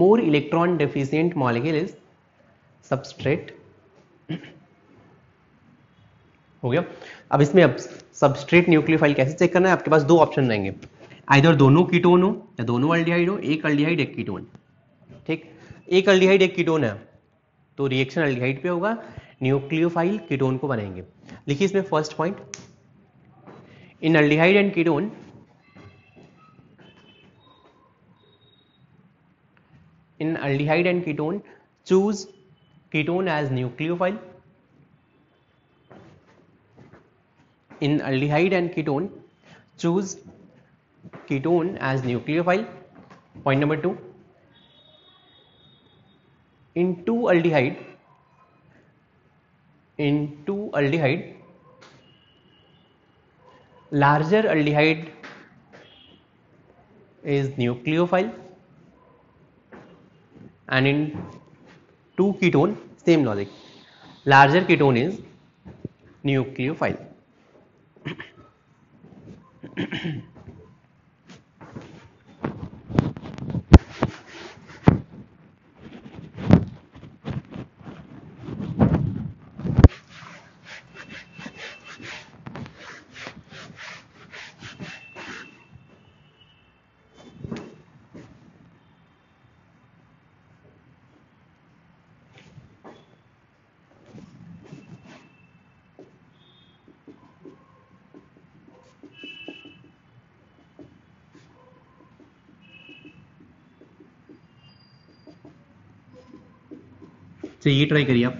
More electron deficient molecule is substrate. हो गया. अब इसमें अब सबस्ट्रेट न्यूक्लियोफाइल कैसे चेक करना है, आपके पास दो ऑप्शन रहेंगे, आइदर दोनों कीटोन हो या दोनों अल्डिहाइड हो, एक अल्डिहाइड एक कीटोन. ठीक, एक अल्डिहाइड एक कीटोन है तो रिएक्शन अल्डिहाइड पे होगा, न्यूक्लियोफाइल कीटोन को बनाएंगे. लिखिए इसमें first point, in aldehyde and ketone in aldehyde and ketone choose ketone as nucleophile. In aldehyde and ketone choose ketone as nucleophile. Point number 2, in two aldehyde larger aldehyde is nucleophile, and in two ketone same logic, larger ketone is nucleophile. तो ये try करिए आप.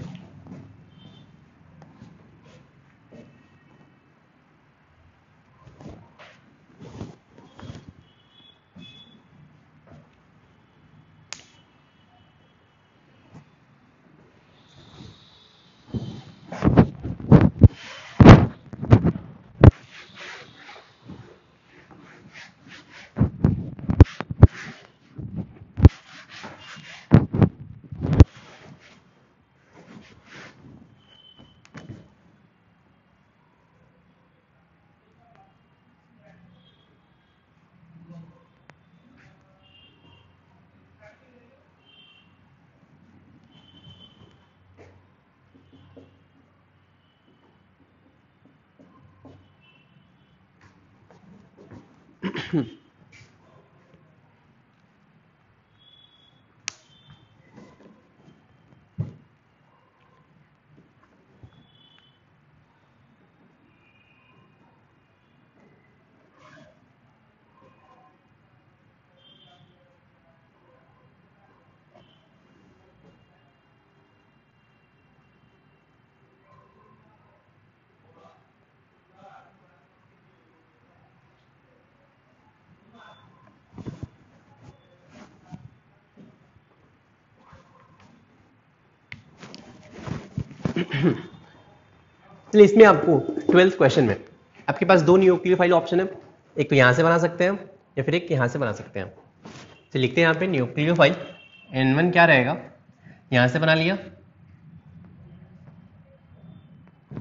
चलिए इसमें आपको 12th question में आपके पास दो न्यूक्लियोफाइल ऑप्शन है, एक तो यहां से बना सकते हैं या फिर एक यहां से बना सकते हैं. तो लिखते हैं यहाँ पे न्यूक्लियोफाइल N1 क्या रहेगा, यहां से बना लिया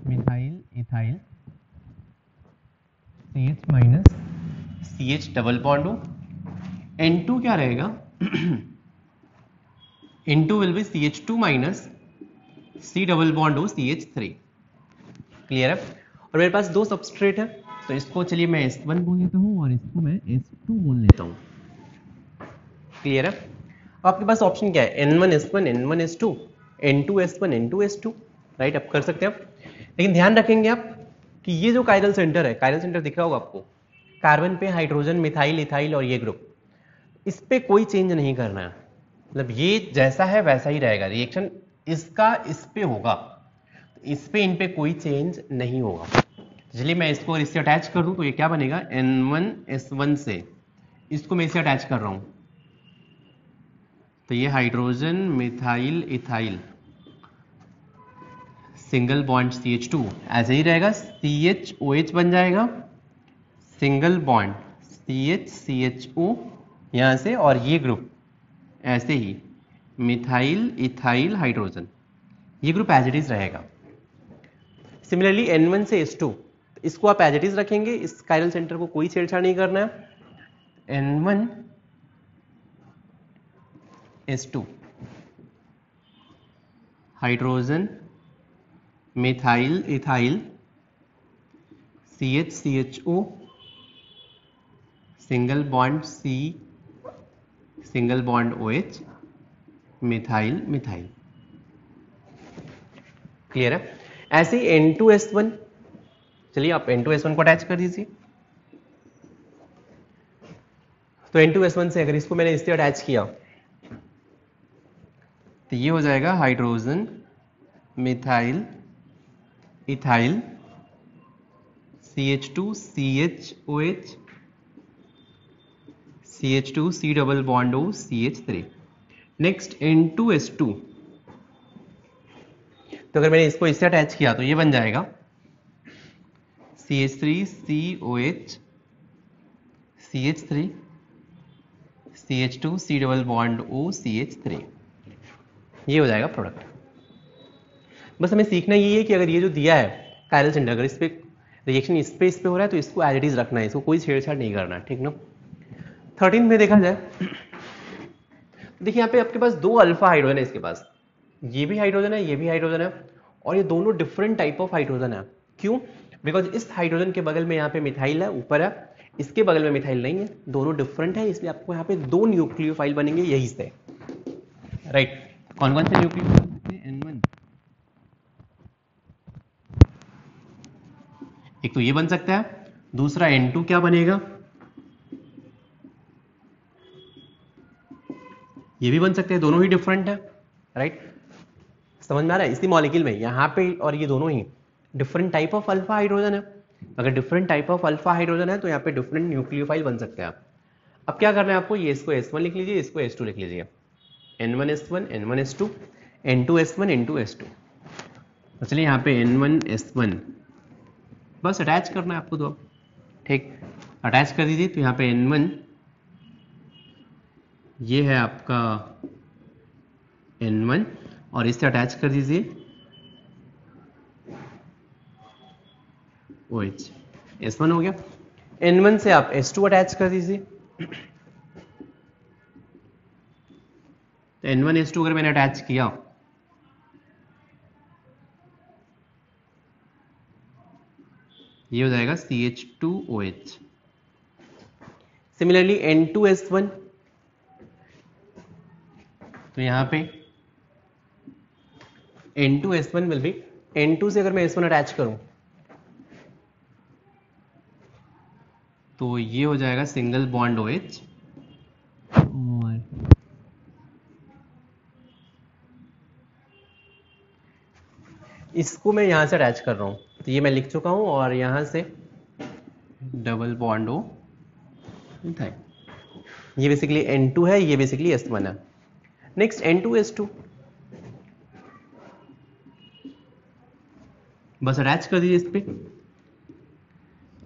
methyl ethyl CH minus CH double bond हो. N2 क्या रहेगा N2 will be CH2 minus C double bond हो CH3. क्लियर है. और मेरे पास दो सबस्ट्रेट है तो इसको चलिए मैं S1 बोल लेता हूँ और इसको मैं S2 बोल लेता हूँ. क्लियर है. आपके पास ऑप्शन क्या है, N1 S1 N1 S2 N2 S1 N2 S2. Right, आप कर सकते हैं आप, लेकिन ध्यान रखेंगे आप कि ये जो कायरल सेंटर है, कायरल सेंटर दिख रहा होगा आपको, कार्बन पे हाइड्रोजन मिथाइल इथाइल और ये ग्रुप, इस पे कोई चेंज नहीं करना है. मतलब ये जैसा है वैसा ही रहेगा, रिएक्शन इसका इस पे होगा, इस पे इन पे कोई चेंज नहीं होगा. चलिए मैं इसको इससे अटैच कर दूं तो ये क्या बनेगा, N1 S1 से इसको मैं इसे अटैच कर रहा हूं तो ये hydrogen methyl ethyl single bond CH2 ऐसे ही रहेगा, CHOH बन जाएगा, सिंगल बॉन्ड CHCHO यहाँ से, और ये ग्रुप ऐसे ही मिथाइल इथाइल हाइड्रोजन, ये ग्रुप एज इट इज रहेगा। सिमिलरली N1 से S2, इसको आप एज इट इज रखेंगे, इस कायरल सेंटर को कोई छेड़छाड़ नहीं करना है। N1 S2 hydrogen methyl ethyl CHCHO single bond C single bond OH methyl methyl. Clear है? ऐसे ही N2S1, चलिए आप N2S1 को अटैच कर दीजिए। तो N2S1 से अगर इसको मैंने इससे अटैच किया तो ये हो जाएगा hydrogen methyl ethyl CH2 CHOH CH2 C double bond O CH3। Next N2S2, तो अगर मैंने इसको इससे अटैच किया तो ये बन जाएगा CH3 COH CH3 CH2 C double bond O CH3, ये हो जाएगा प्रोडक्ट। बस हमें सीखना यही है कि अगर ये जो दिया है कायरल सेंटर, अगर इस पे रिएक्शन इस पे हो रहा है तो इसको एज इट इज रखना है, इसको कोई छेड़छाड़ नहीं करना, ठीक ना। 13 में देखा जाए तो देखिए यहाँ पे आपके पास दो अल्फा हाइड्रोजन है, इसके पास ये भी हाइड्रोजन है, ये भी हाइड्रोजन है, और ये दोनों डिफरेंट टाइप ऑफ हाइड्रोजन है। क्यों? बिकॉज इस हाइड्रोजन के बगल में यहाँ पे मिथाइल है ऊपर है, इसके बगल में मिथाइल नहीं है, दोनों डिफरेंट है, इसलिए आपको यहाँ पे दो न्यूक्लियोफाइल बनेंगे यही से, राइट। कौन कौन से न्यूक्लियोफाइल? N1, एक तो ये बन सकता है, दूसरा N2 क्या बनेगा, ये भी बन सकते हैं, दोनों ही डिफरेंट है, राइट। समझ में आ रहा है? इसी मॉलिक्यूल में यहाँ पे और ये दोनों ही different type of alpha hydrogen है। अगर different type of alpha hydrogen है तो यहाँ पे डिफरेंट न्यूक्लियोफाइल बन सकते हैं। अब क्या करना है आपको, ये इसको S1 लिख लीजिए, इसको S2 लिख लीजिए, N1S1 N1S2 N2S1 N2S2। तो चलिए यहाँ पे N1S1 बस अटैच करना है आपको, तो ठीक अटैच कर दीजिए। तो यहाँ पे N1 ये है आपका N1 और इससे अटैच कर दीजिए OH, S1 हो गया। N1 से आप S2 अटैच कर दीजिए, तो N1 S2 अगर मैंने अटैच किया ये हो जाएगा CH2OH। सिमिलरली N2S1, तो यहां पे N2S1 विल बी, N2 से अगर मैं S1 अटैच करूं तो ये हो जाएगा सिंगल बॉन्ड OH, और इसको मैं यहां से अटैच कर रहा हूं, तो ये मैं लिख चुका हूं, और यहां से डबल बॉन्ड O मिथाइल। ये बेसिकली N2 है, ये बेसिकली S1 है। नेक्स्ट N2S2, बस अटैच कर दीजिए इस पे,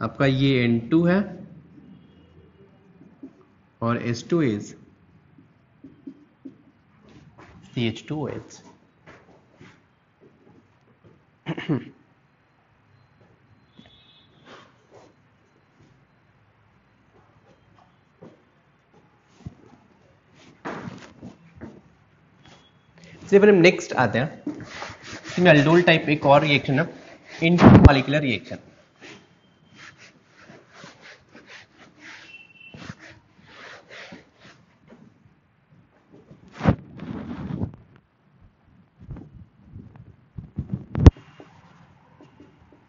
आपका ये N2 है और S2 इज CH2OH। फिर हम नेक्स्ट आते हैं, इसमें अल्डोल टाइप एक और रिएक्शन है, intermolecular reaction.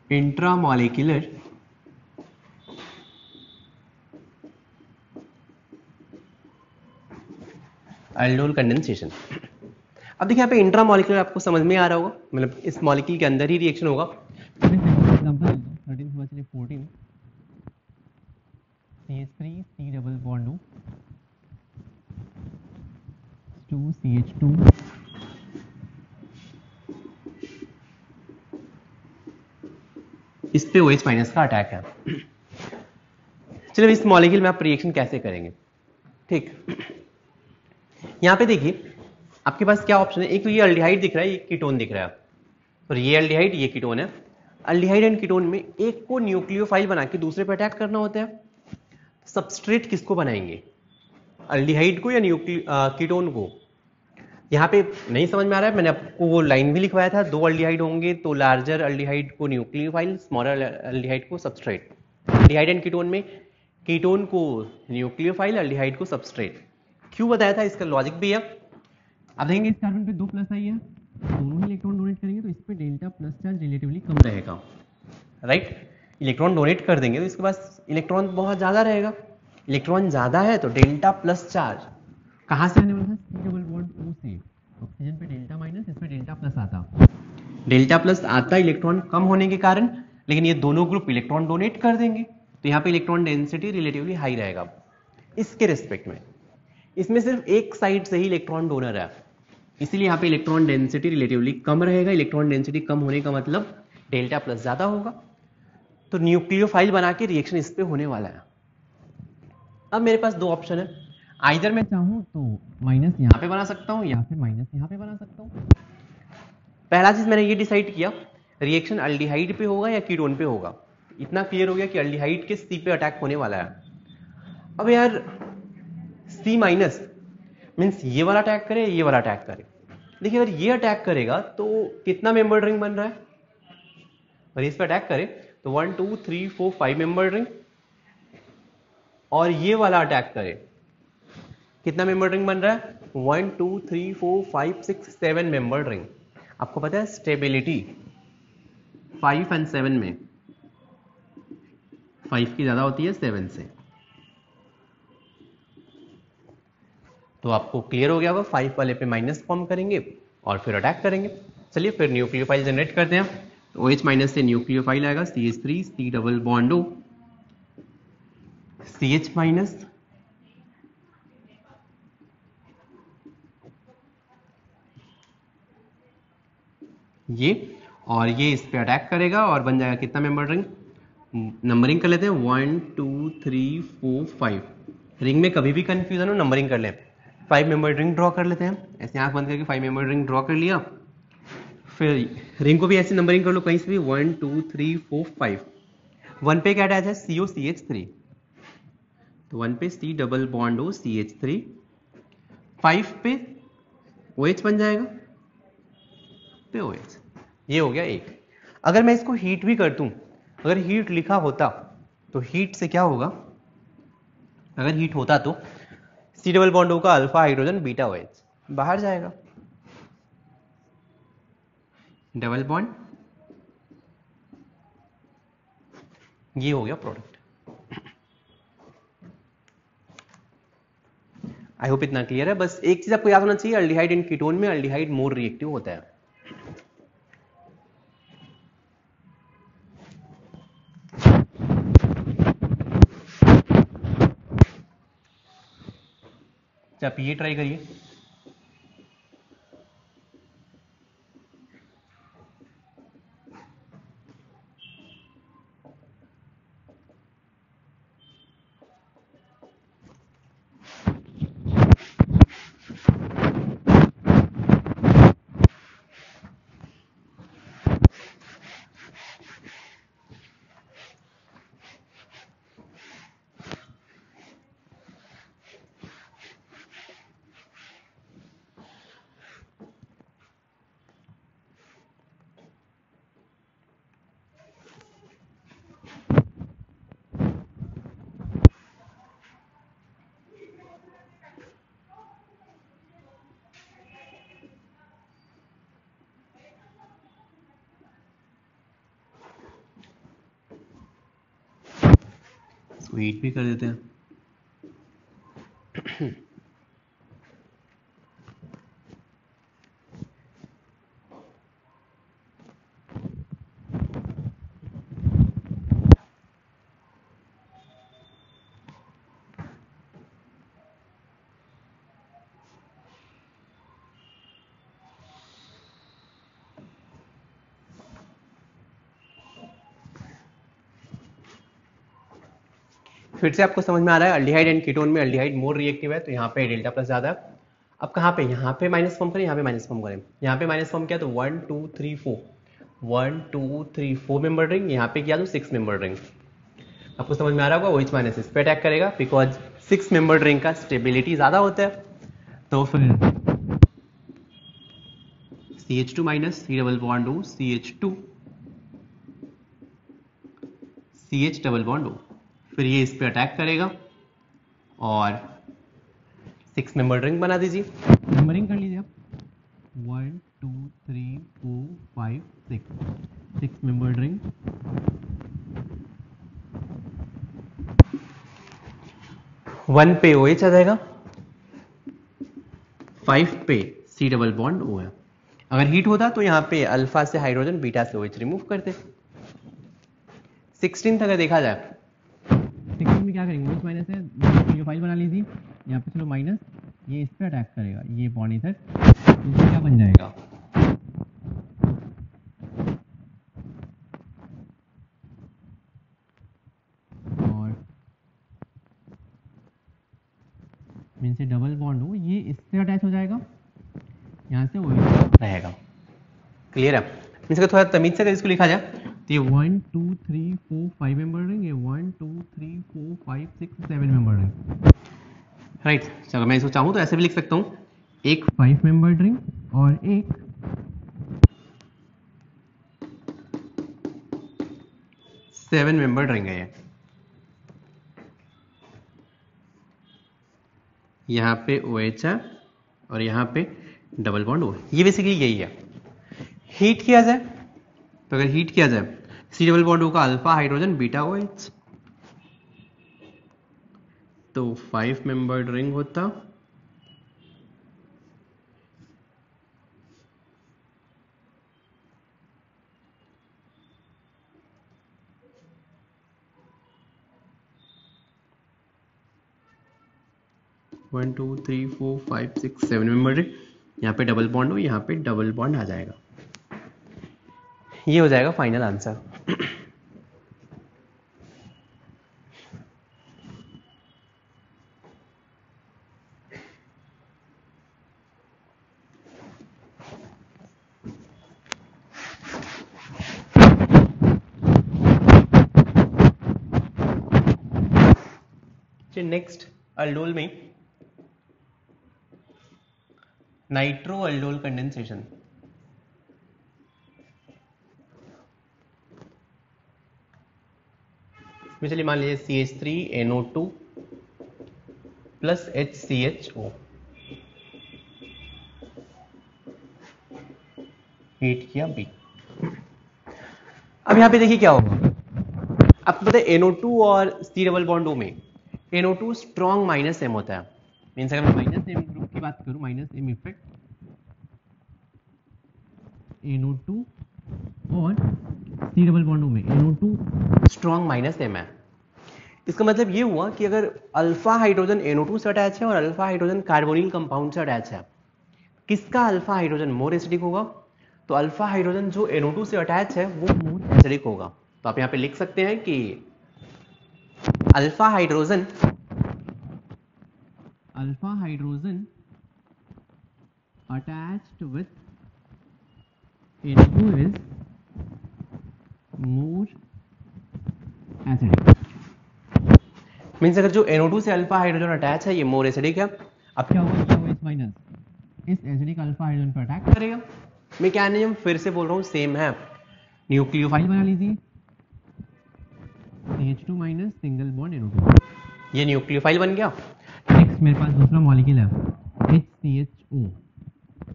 Intramolecular aldol condensation. अब देखिए यहाँ पे इंट्रामॉलिक्यूलर आपको समझ में आ रहा होगा, मतलब इस मॉलिक्यूल के अंदर ही रिएक्शन होगा। एग्जांपल 13 हुआ, चलिए 14 CH3 C double bond O H2CH2 इस पे OH माइनस का अटैक है। चलो इस मॉलिक्यूल में आप रिएक्शन कैसे करेंगे, ठीक। यहाँ पे देखिए आपके पास क्या ऑप्शन है, एक तो ये अल्डिहाइड दिख रहा है, ये कीटोन दिख रहा है, और ये अल्डिहाइड ये कीटोन है। अल्डिहाइड एंड कीटोन में एक को न्यूक्लियोफाइल बना के दूसरे पे अटैक करना होता है। सबस्ट्रेट किसको बनाएंगे, अल्डिहाइड को या कीटोन को? यहाँ पे नहीं समझ में आ रहा है, मैंने आपको वो लाइन भी लिखवाया था, दो अल्डिहाइड होंगे तो लार्जर अल्डिहाइड को न्यूक्लियोफाइल, स्मॉलर अल्डिहाइड को सबस्ट्रेट। अल्डिहाइड एंड कीटोन में कीटोन को न्यूक्लियोफाइल, अल्डिहाइड को सबस्ट्रेट। क्यों बताया था, इसका लॉजिक भी है। अब देखेंगे इस कार्बन पे 2 प्लस आई है, दोनों ही इलेक्ट्रॉन डोनेट करेंगे तो इस पे डेल्टा प्लस चार्ज रिलेटिवली कम रहेगा, राइट। इलेक्ट्रॉन डोनेट कर देंगे तो इसके पास इलेक्ट्रॉन बहुत ज्यादा रहेगा, इलेक्ट्रॉन ज्यादा है तो डेल्टा प्लस चार्ज कहां से आने वाला है, C डबल बॉन्ड O से। ऑक्सीजन पे डेल्टा माइनस, इस पे डेल्टा प्लस आता, डेल्टा प्लस आता इलेक्ट्रॉन कम होने के कारण, लेकिन ये दोनों ग्रुप इलेक्ट्रॉन डोनेट कर देंगे तो यहाँ पे इलेक्ट्रॉन डेंसिटी रिलेटिवली हाई रहेगा। इसके रिस्पेक्ट में इसमें सिर्फ एक साइड से ही इलेक्ट्रॉन डोनर है, इसीलिए यहाँ पे इलेक्ट्रॉन डेंसिटी रिलेटिवली कम रहेगा। इलेक्ट्रॉन डेंसिटी कम होने का मतलब डेल्टा प्लस ज्यादा होगा, तो न्यूक्लियोफाइल बना के रिएक्शन इस पे होने वाला है। अब मेरे पास दो ऑप्शन है, आइदर मैं चाहूं तो माइनस यहाँ पे बना सकता हूं या फिर माइनस यहाँ पे बना सकता हूं। पहला चीज मैंने ये डिसाइड किया, रिएक्शन अल्डिहाइड पे होगा या कीटोन पे होगा। इतना क्लियर हो गया कि अल्डिहाइड के सी पे अटैक होने वाला है। अब यार सी माइनस मीन्स ये वाला अटैक करे, ये वाला अटैक करे। देखिए अगर ये अटैक करेगा तो कितना मेंबर रिंग बन रहा है, और इस पे अटैक करे तो 1 2 3 4 5 मेंबर रिंग, और ये वाला अटैक करे कितना मेंबर रिंग बन रहा है, 1 2 3 4 5 6 7 मेंबर रिंग। आपको पता है स्टेबिलिटी 5 एंड 7 में 5 की ज्यादा होती है 7 से, तो आपको क्लियर हो गया होगा। 5 वाले पे माइनस फॉर्म करेंगे और फिर अटैक करेंगे। चलिए फिर न्यूक्लियोफाइल जनरेट करते हैं, तो OH माइनस से न्यूक्लियोफाइल आएगा CH3 C double bond O CH minus, ये और ये इस पे अटैक करेगा और बन जाएगा कितना मेंबर रिंग। नंबरिंग कर लेते हैं 1 2 3 4 5, रिंग में कभी भी कंफ्यूजन हो नंबरिंग कर लें। 5 मेंबर रिंग ड्रॉ कर लेते हैं, ऐसे आंख बंद करके 5 मेंबर रिंग ड्रॉ कर लिया। फिर रिंग को भी ऐसे नंबरिंग कर लो कहीं से भी, 1 2 3 4 5। 1 पे क्या अटैच है, COCH3, तो 1 पे C double bond O CH3। 5 पे OH बन जाएगा, पे OH। ये हो गया एक। अगर मैं इसको हीट भी कर दूं, अगर हीट लिखा होता तो हीट से क्या होगा, अगर हीट होता तो C डबल बॉन्ड O का अल्फा हाइड्रोजन बीटा OH बाहर जाएगा, डबल बॉन्ड, ये हो गया प्रोडक्ट। आई होप इतना क्लियर है। बस एक चीज आपको याद होना चाहिए, अल्डिहाइड एंड कीटोन में अल्डिहाइड मोर रिएक्टिव होता है। आप ये ट्राई करिए, इसको हीट भी कर देते हैं। फिर से आपको समझ में आ रहा है अल्डिहाइड एंड कीटोन में अल्डिहाइड मोर रिएक्टिव है, तो यहाँ पे डेल्टा प्लस ज्यादा है। अब कहाँ पे, यहाँ पे माइनस फॉर्म करें, यहाँ पे माइनस फॉर्म करें। यहाँ पे माइनस फॉर्म किया तो 1 2 3 4 1 2 3 4 मेंबर रिंग, यहाँ पे किया तो 6 मेंबर रिंग। आपको समझ में आ रहा होगा OH माइनस इस पे अटैक करेगा बिकॉज 6 मेंबर रिंग का स्टेबिलिटी ज्यादा होता है। तो फिर CH2 minus C double bond O CH2 CH double bond O, फिर ये इस पे अटैक करेगा और 6 मेंबर रिंग बना दीजिए। नंबरिंग कर लीजिए आप 1 2 3 4 5 6 मेंबर रिंग। 1 पे OH आ जाएगा, 5 पे C डबल बॉन्ड O है। अगर हीट होता तो यहाँ पे अल्फा से हाइड्रोजन बीटा से OH रिमूव करते। 16 अगर देखा जाए 16 में क्या करेंगे, OH माइनस है, फाइल बना लीजिए। यहाँ पे चलो माइनस, ये इस पे अटैक करेगा, ये बॉन्ड इधर, तो क्या बन जाएगा, और मीन से डबल बॉन्ड हो, ये इससे अटैच हो जाएगा, यहाँ से OH रहेगा। क्लियर है? मीन्स का थोड़ा तमीज से अगर इसको लिखा जाए तो ये 1 2 3 4 5 मेंबर रिंग, ये 1 2 3 4 5 6 7 मेंबर रिंग, राइट। चलो मैं इसको चाहूँ तो ऐसे भी लिख सकता हूँ, एक 5 मेंबर रिंग और एक 7 मेंबर रिंग है। यहाँ पे OH है और यहाँ पे डबल बॉन्ड O है। ये बेसिकली यही है। हीट किया जाए तो अगर हीट किया जाए C डबल बॉन्ड O का अल्फा हाइड्रोजन बीटा OH, तो 5 मेंबर्ड रिंग होता, one two three four 5 6 7 member ring. यहाँ पे डबल बॉन्ड हो, यहाँ पे डबल बॉन्ड आ जाएगा। ये हो जाएगा फाइनल आंसर। नेक्स्ट अल्डोल में नाइट्रो अल्डोल कंडेंसेशन। इसमें चलिए मान लीजिए CH3NO2 प्लस HCHO, हीट किया B। अब यहाँ पे देखिए क्या होगा, आपको पता है NO2 और C डबल बॉन्ड O में NO2 स्ट्रॉन्ग माइनस M होता है। मीन्स अगर मैं माइनस M ग्रुप की बात करूं, माइनस M इफेक्ट NO2 और C डबल बॉन्ड O में NO2 स्ट्रॉन्ग माइनस M है। इसका मतलब ये हुआ कि अगर अल्फा हाइड्रोजन NO2 से अटैच है और अल्फा हाइड्रोजन कार्बोनिल कंपाउंड से अटैच है, किसका अल्फा हाइड्रोजन मोर एसिडिक होगा? तो अल्फा हाइड्रोजन जो NO2 से अटैच है वो मोर एसिडिक होगा। तो आप यहाँ पे लिख सकते हैं कि alpha hydrogen attached with NO2 is more acidic। Means अगर जो NO2 से अल्फा हाइड्रोजन अटैच है ये मोर एसिडिक है। अब क्या होगा, ये OH माइनस इस एसिडिक अल्फा हाइड्रोजन पर अटैक करेगा। मैकेनिज्म फिर से बोल रहा हूँ सेम है। न्यूक्लियोफाइल बना लीजिए, CH2 minus single bond NO2, ये न्यूक्लियोफाइल बन गया। नेक्स्ट मेरे पास दूसरा मॉलिक्यूल है HCHO,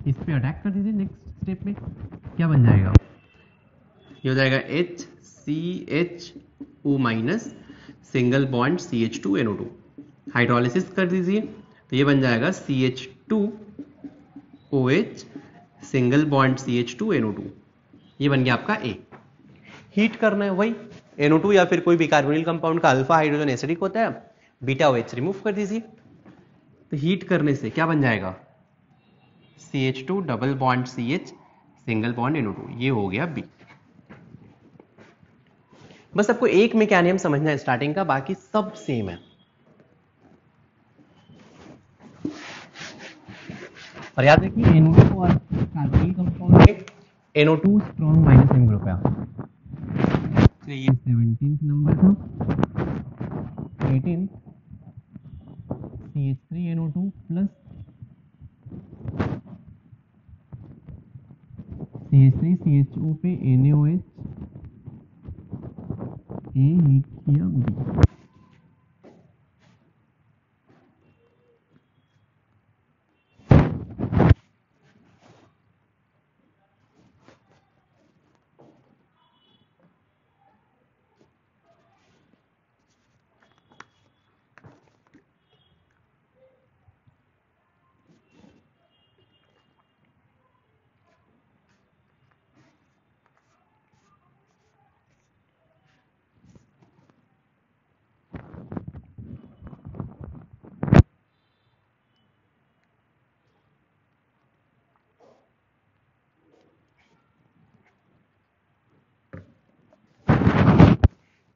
इस पे अटैक कर दीजिए। नेक्स्ट स्टेप में क्या बन जाएगा, ये हो जाएगा HCHO minus single bond CH2NO2। Hydrolysis कर दीजिए तो ये बन जाएगा CH2OH सिंगल बॉन्ड CH2NO2, ये बन गया आपका A। हीट करना है वही NO2 या फिर कोई भी कार्बोनिल कंपाउंड का अल्फा हाइड्रोजन एसिडिक होता है, बीटा OH रिमूव कर दीजिए। तो हीट करने से क्या बन जाएगा, CH2 double bond CH single bond NO2, ये हो गया B। बस आपको एक मैकेनिज्म समझना है स्टार्टिंग का, बाकी सब सेम है। और याद रखिए NO2 और कार्बोनिल कंपाउंड में NO2 strong minus M group है। तो ये 17th नंबर था, 18 CH3NO2 प्लस CH3CHO पे NaOH A हीट किया B।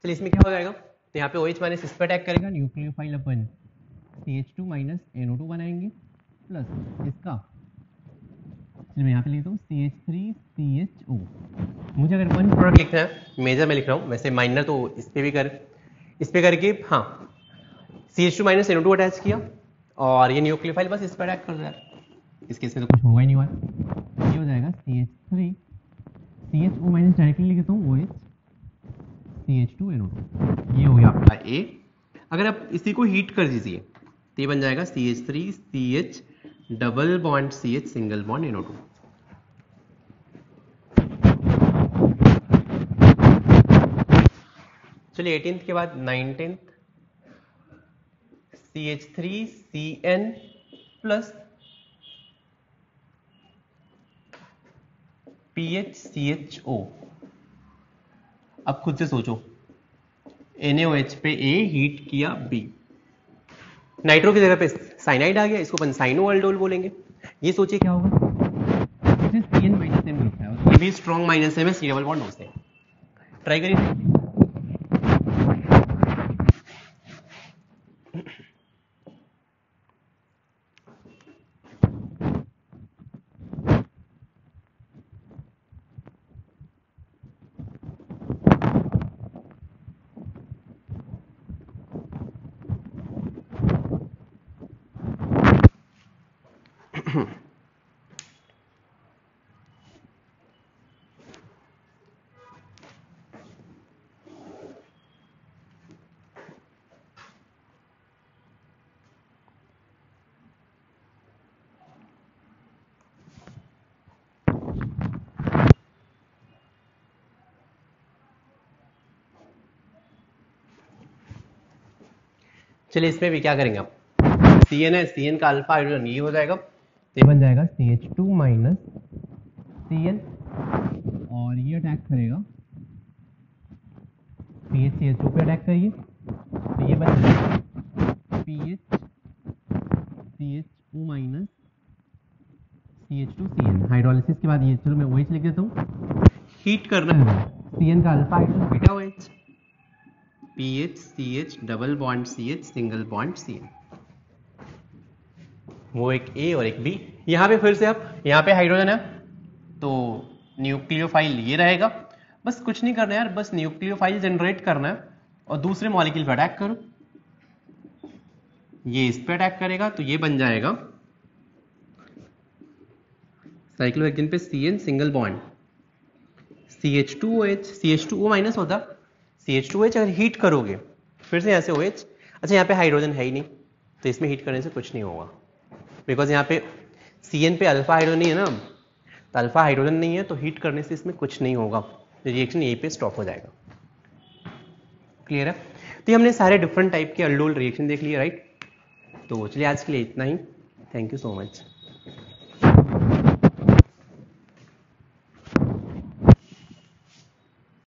चलिए इसमें क्या हो जाएगा, तो यहाँ पे OH माइनस इस पर अटैक करेगा, न्यूक्लियोफाइल अपन CH2 माइनस NO2 बनाएंगे प्लस इसका, चलिए मैं यहाँ पे लिखता हूँ CH3CHO। मुझे अगर वन प्रोडक्ट लिखना है, मेजर में लिख रहा हूँ, वैसे माइनर तो इस पे भी इस पे करके, हाँ CH2 माइनस NO2 अटैच किया और ये न्यूक्लियोफाइल बस इस पर अटैक कर दिया। इस केस में तो कुछ होगा ही नहीं हुआ, ये हो जाएगा CH3 CHO माइनस डायरेक्टली लिखता हूँ OH CH2NO2, ये हो गया आपका A। अगर आप इसी को हीट कर दीजिए तो ये बन जाएगा CH3CH double bond CH single bond NO2। चलिए 18th के बाद 19th CH3CN प्लस PHCHO। अब खुद से सोचो, NaOH पे A हीट किया B, नाइट्रो की जगह पे साइनाइड आ गया, इसको अपन साइनोअल्डोल बोलेंगे। ये सोचिए क्या होगा, CN माइनस M ग्रुप है और ये भी स्ट्रॉन्ग माइनस M है, C डबल बॉन्ड होते हैं। ट्राई करिए। चलिए इसमें भी क्या करेंगे आप, CN है, CN का अल्फा हाइड्रोजन ये हो जाएगा, ये बन जाएगा CH2 माइनस CN और ये अटैक करेगा PHCHO पे अटैक करिए, तो ये बन जाएगा PHCHO माइनस CH2CN। हाइड्रोलिसिस के बाद ये, चलो मैं OH लिख देता हूँ, हीट करना है CN का alpha hydrogen beta OH PHCH double bond CH single bond CN, वो एक A और एक B। यहाँ पे फिर से आप, यहाँ पे हाइड्रोजन है तो न्यूक्लियोफाइल ये रहेगा, बस कुछ नहीं करना है यार, बस न्यूक्लियोफाइल जनरेट करना है और दूसरे मॉलिक्यूल पे अटैक करो, ये इस पे अटैक करेगा तो ये बन जाएगा साइक्लोहेक्सेन पे CN single bond CH2OH, CH2O minus होता, CH2OH अगर हीट करोगे फिर से यहाँ से OH, अच्छा यहाँ पे हाइड्रोजन है ही नहीं तो इसमें हीट करने से कुछ नहीं होगा, बिकॉज यहाँ पे CN पे अल्फा हाइड्रोजन नहीं है ना, तो अल्फा हाइड्रोजन नहीं है तो हीट करने से इसमें कुछ नहीं होगा, रिएक्शन यहीं पे स्टॉप हो जाएगा। क्लियर है? तो ये हमने सारे डिफरेंट टाइप के अल्डोल रिएक्शन देख लिए, राइट? तो चलिए आज के लिए इतना ही, थैंक यू सो मच।